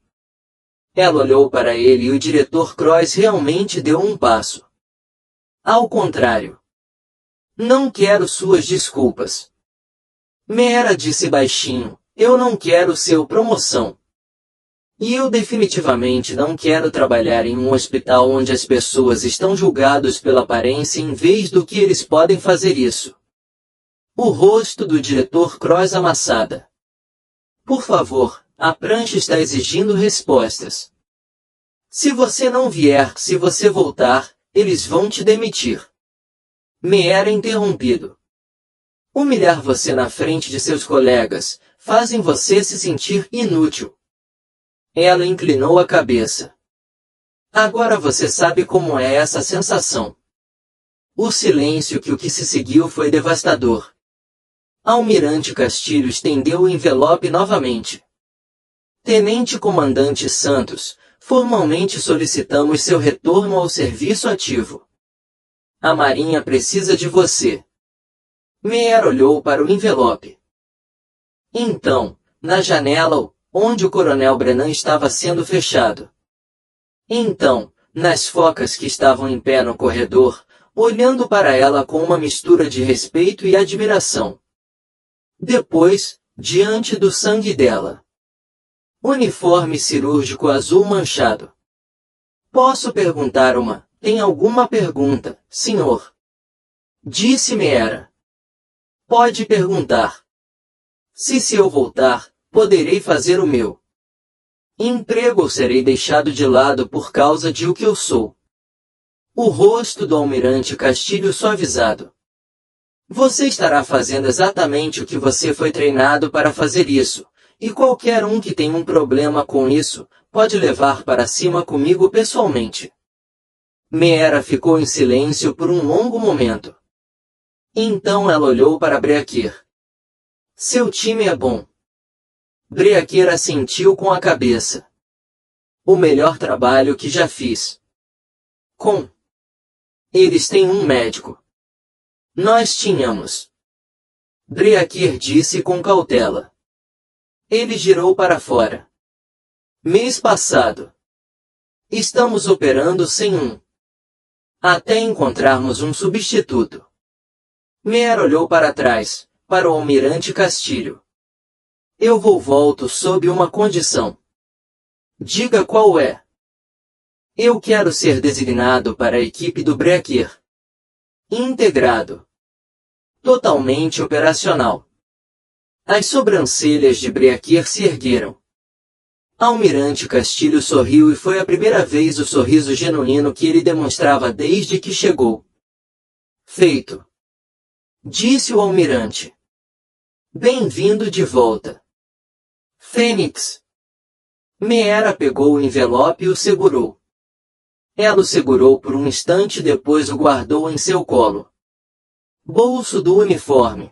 Ela olhou para ele e o diretor Croix realmente deu um passo. Ao contrário. Não quero suas desculpas. Meera disse baixinho, eu não quero seu promoção. E eu definitivamente não quero trabalhar em um hospital onde as pessoas estão julgadas pela aparência em vez do que eles podem fazer isso. O rosto do diretor Croix amassada. Por favor, a prancha está exigindo respostas. Se você não vier, se você voltar, eles vão te demitir. Meera interrompido. Humilhar você na frente de seus colegas, fazem você se sentir inútil. Ela inclinou a cabeça. Agora você sabe como é essa sensação. O silêncio que o que se seguiu foi devastador. Almirante Castilho estendeu o envelope novamente. Tenente-Comandante Santos, formalmente solicitamos seu retorno ao serviço ativo. A Marinha precisa de você. Meera olhou para o envelope. Então, na janela, onde o coronel Brennan estava sendo fechado. Então, nas focas que estavam em pé no corredor, olhando para ela com uma mistura de respeito e admiração. Depois, diante do sangue dela. Uniforme cirúrgico azul manchado. Posso perguntar uma? Tem alguma pergunta, senhor? Disse Meera. Pode perguntar. Se eu voltar, poderei fazer o meu emprego ou serei deixado de lado por causa de o que eu sou. O rosto do almirante Castilho suavizado. Você estará fazendo exatamente o que você foi treinado para fazer isso, e qualquer um que tem um problema com isso, pode levar para cima comigo pessoalmente. Meera ficou em silêncio por um longo momento. Então ela olhou para Breaker. Seu time é bom. Breaker assentiu com a cabeça. O melhor trabalho que já fiz. Eles têm um médico. Nós tínhamos. Breaker disse com cautela. Ele girou para fora. Mês passado. Estamos operando sem um. Até encontrarmos um substituto. Meera olhou para trás, para o almirante Castilho. Eu volto sob uma condição. Diga qual é. Eu quero ser designado para a equipe do Breaker. Integrado. Totalmente operacional. As sobrancelhas de Breaker se ergueram. Almirante Castilho sorriu e foi a primeira vez o sorriso genuíno que ele demonstrava desde que chegou. Feito. Disse o almirante. Bem-vindo de volta. Fênix. Meera pegou o envelope e o segurou. Ela o segurou por um instante e depois o guardou em seu colo. Bolso do uniforme.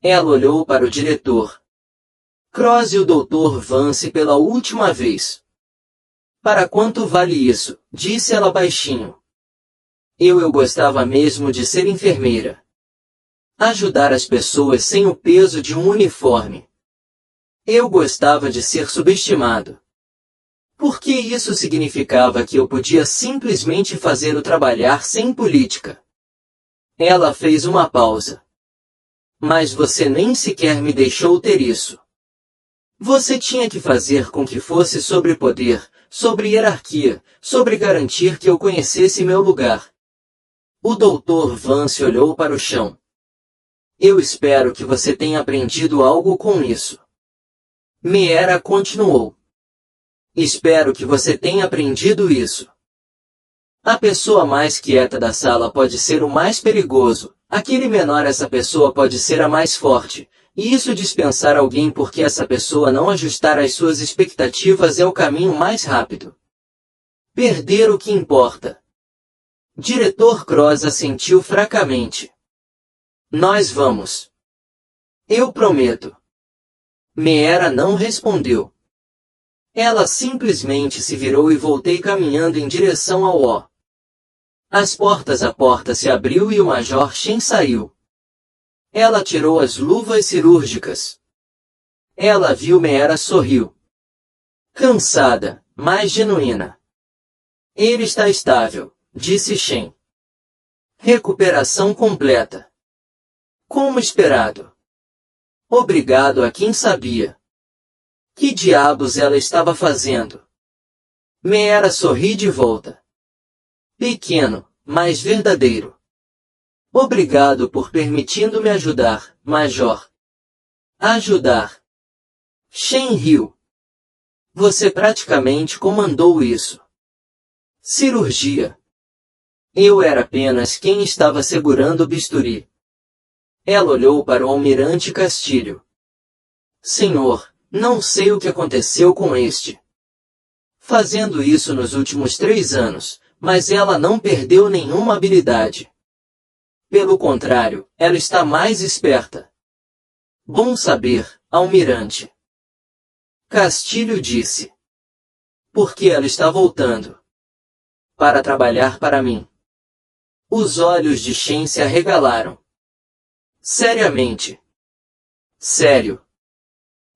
Ela olhou para o diretor. Cross e o Dr. Vance pela última vez. Para quanto vale isso? Disse ela baixinho. Eu gostava mesmo de ser enfermeira. Ajudar as pessoas sem o peso de um uniforme. Eu gostava de ser subestimado. Porque isso significava que eu podia simplesmente fazer o trabalhar sem política. Ela fez uma pausa. Mas você nem sequer me deixou ter isso. Você tinha que fazer com que fosse sobre poder, sobre hierarquia, sobre garantir que eu conhecesse meu lugar. O Dr. Vance olhou para o chão. Eu espero que você tenha aprendido algo com isso. Meera continuou. Espero que você tenha aprendido isso. A pessoa mais quieta da sala pode ser o mais perigoso, aquele menor essa pessoa pode ser a mais forte, e isso dispensar alguém porque essa pessoa não ajustar às suas expectativas é o caminho mais rápido. Perder o que importa. Diretor Cross assentiu fracamente. Nós vamos. Eu prometo. Meera não respondeu. Ela simplesmente se virou e voltei caminhando em direção ao O. A porta se abriu e o Major Shen saiu. Ela tirou as luvas cirúrgicas. Ela viu Meera sorriu. Cansada, mas genuína. Ele está estável, disse Shen. Recuperação completa. Como esperado. Obrigado a quem sabia. Que diabos ela estava fazendo? Meera sorri de volta. Pequeno, mas verdadeiro. Obrigado por permitindo-me ajudar, Major. Ajudar. Shen riu. Você praticamente comandou isso. Cirurgia. Eu era apenas quem estava segurando o bisturi. Ela olhou para o almirante Castilho. Senhor, não sei o que aconteceu com este. Fazendo isso nos últimos 3 anos, mas ela não perdeu nenhuma habilidade. Pelo contrário, ela está mais esperta. Bom saber, almirante. Castilho disse. Porque ela está voltando. Para trabalhar para mim. Os olhos de Shen se arregalaram. Seriamente. Sério.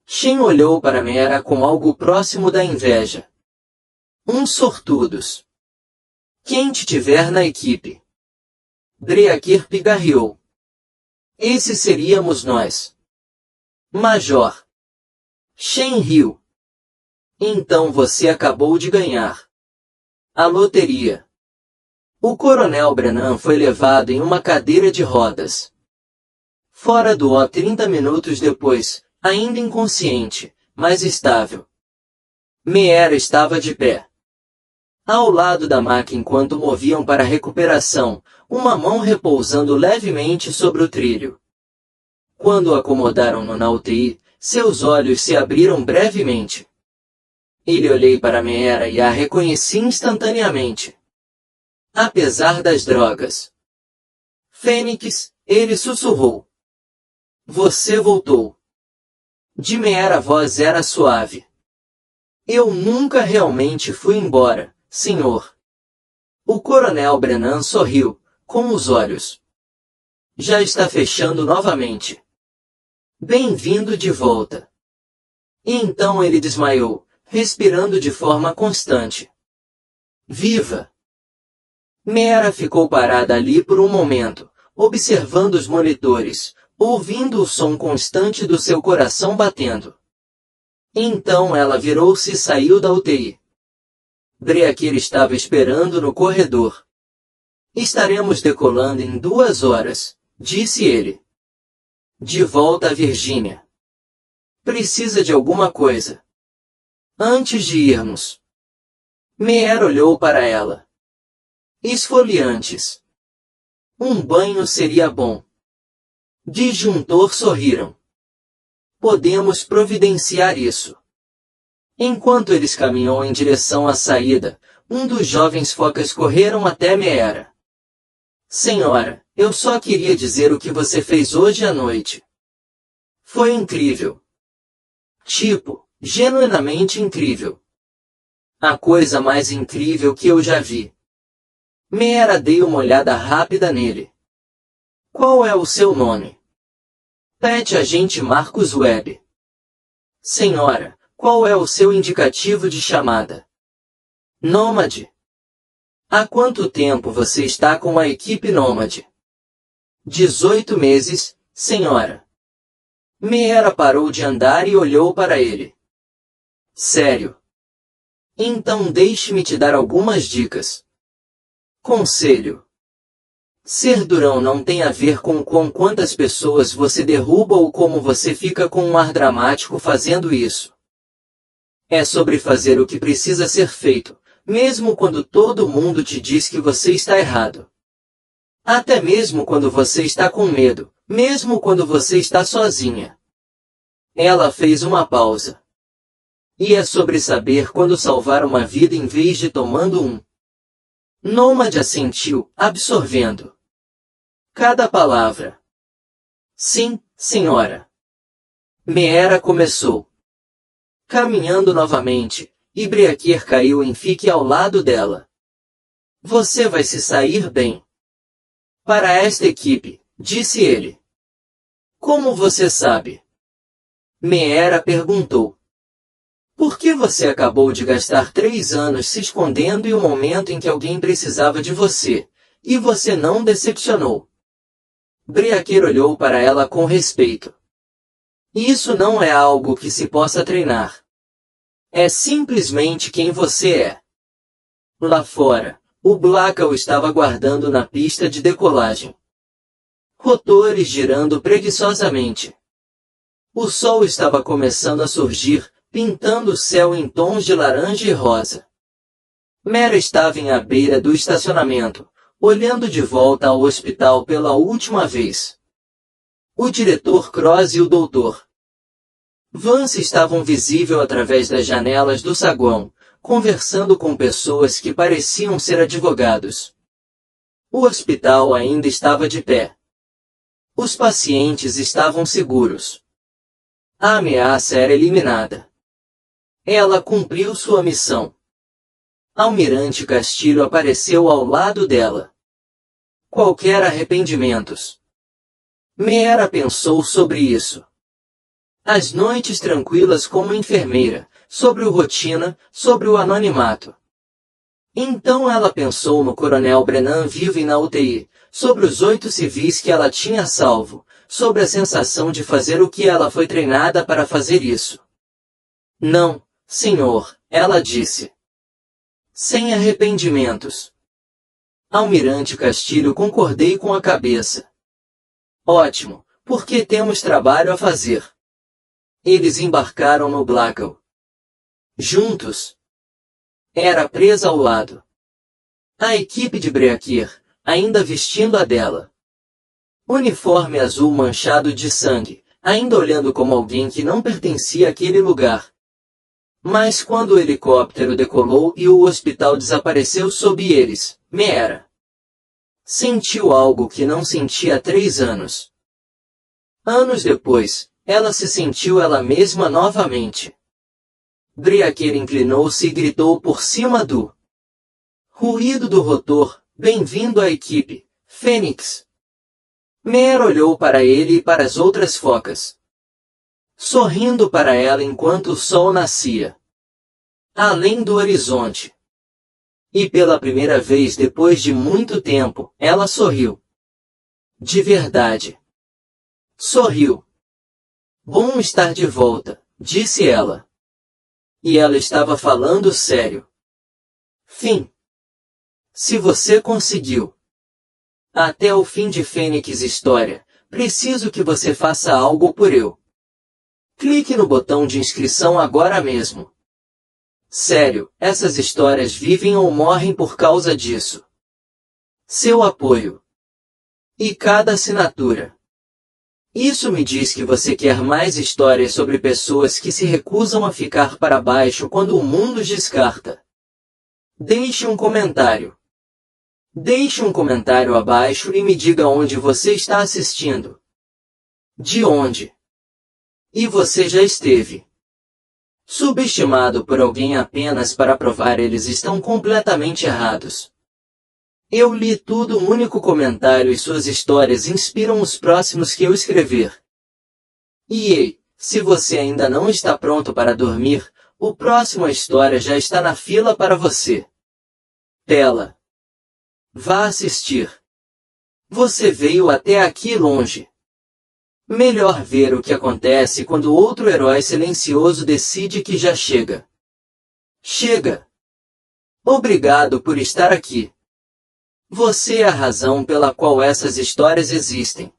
Shen olhou para Meera com algo próximo da inveja. Uns sortudos. Quem te tiver na equipe. Breaker pigarreou. Esse seríamos nós. Major. Shen riu. Então você acabou de ganhar. A loteria. O coronel Brennan foi levado em uma cadeira de rodas. Fora do O 30 minutos depois, ainda inconsciente, mas estável. Meera estava de pé. Ao lado da maca enquanto moviam para a recuperação, uma mão repousando levemente sobre o trilho. Quando acomodaram-no na UTI, seus olhos se abriram brevemente. Ele olhei para Meera e a reconheci instantaneamente. Apesar das drogas. Fênix, ele sussurrou. Você voltou. De Meera a voz era suave. Eu nunca realmente fui embora, senhor. O coronel Brennan sorriu, com os olhos. Já está fechando novamente. Bem-vindo de volta. E então ele desmaiou, respirando de forma constante. Viva! Meera ficou parada ali por um momento, observando os monitores, ouvindo o som constante do seu coração batendo. Então ela virou-se e saiu da UTI. Breaker estava esperando no corredor. Estaremos decolando em 2 horas, disse ele. De volta a Virgínia. Precisa de alguma coisa. Antes de irmos. Meera olhou para ela. Esfoliantes. Um banho seria bom. Disjuntor sorriram. Podemos providenciar isso. Enquanto eles caminhou em direção à saída, um dos jovens focas correram até Meera. Senhora, eu só queria dizer o que você fez hoje à noite. Foi incrível. Tipo, genuinamente incrível. A coisa mais incrível que eu já vi. Meera deu uma olhada rápida nele. Qual é o seu nome? Pet Agente Marcus Webb. Senhora, qual é o seu indicativo de chamada? Nômade. Há quanto tempo você está com a equipe Nômade? 18 meses, senhora. Meera parou de andar e olhou para ele. Sério? Então deixe-me te dar algumas dicas. Conselho. Ser durão não tem a ver com quantas pessoas você derruba ou como você fica com um ar dramático fazendo isso. É sobre fazer o que precisa ser feito, mesmo quando todo mundo te diz que você está errado. Até mesmo quando você está com medo, mesmo quando você está sozinha. Ela fez uma pausa. E é sobre saber quando salvar uma vida em vez de tomando um. Nômade assentiu, absorvendo cada palavra. Sim, senhora. Meera começou. Caminhando novamente, e Breaker caiu em fique ao lado dela. Você vai se sair bem. Para esta equipe, disse ele. Como você sabe? Meera perguntou. Por que você acabou de gastar 3 anos se escondendo em um momento em que alguém precisava de você, e você não decepcionou? Breaker olhou para ela com respeito. Isso não é algo que se possa treinar. É simplesmente quem você é. Lá fora, o Blackwell estava aguardando na pista de decolagem. Rotores girando preguiçosamente. O sol estava começando a surgir, pintando o céu em tons de laranja e rosa. Meera estava à beira do estacionamento, olhando de volta ao hospital pela última vez. O diretor Cross e o Dr. Vance estavam visíveis através das janelas do saguão, conversando com pessoas que pareciam ser advogados. O hospital ainda estava de pé. Os pacientes estavam seguros. A ameaça era eliminada. Ela cumpriu sua missão. Almirante Castilho apareceu ao lado dela. Qualquer arrependimentos? Meera pensou sobre isso. As noites tranquilas como enfermeira, sobre o rotina, sobre o anonimato. Então ela pensou no coronel Brennan vivo e na UTI, sobre os 8 civis que ela tinha salvo, sobre a sensação de fazer o que ela foi treinada para fazer isso. Não, senhor, ela disse. Sem arrependimentos. Almirante Castilho, concordei com a cabeça. Ótimo, porque temos trabalho a fazer. Eles embarcaram no Blackwell. Juntos. Era presa ao lado. A equipe de Breaker, ainda vestindo a dela. Uniforme azul manchado de sangue, ainda olhando como alguém que não pertencia àquele lugar. Mas quando o helicóptero decolou e o hospital desapareceu sob eles, Meera sentiu algo que não sentia há 3 anos. Anos depois, ela se sentiu ela mesma novamente. Breaker inclinou-se e gritou por cima do ruído do rotor, bem-vindo à equipe, Fênix. Meera olhou para ele e para as outras focas, sorrindo para ela enquanto o sol nascia além do horizonte. E pela primeira vez depois de muito tempo, ela sorriu. De verdade. Sorriu. Bom estar de volta, disse ela. E ela estava falando sério. Fim. Se você conseguiu até o fim de Fênix História, preciso que você faça algo por eu. Clique no botão de inscrição agora mesmo. Sério, essas histórias vivem ou morrem por causa disso. Seu apoio. E cada assinatura. Isso me diz que você quer mais histórias sobre pessoas que se recusam a ficar para baixo quando o mundo os descarta. Deixe um comentário. Deixe um comentário abaixo e me diga onde você está assistindo. De onde? E você já esteve subestimado por alguém apenas para provar eles estão completamente errados. Eu li tudo, um único comentário e suas histórias inspiram os próximos que eu escrever. E ei, se você ainda não está pronto para dormir, o próximo história já está na fila para você. Tela. Vá assistir. Você veio até aqui longe. Melhor ver o que acontece quando outro herói silencioso decide que já chega. Chega! Obrigado por estar aqui. Você é a razão pela qual essas histórias existem.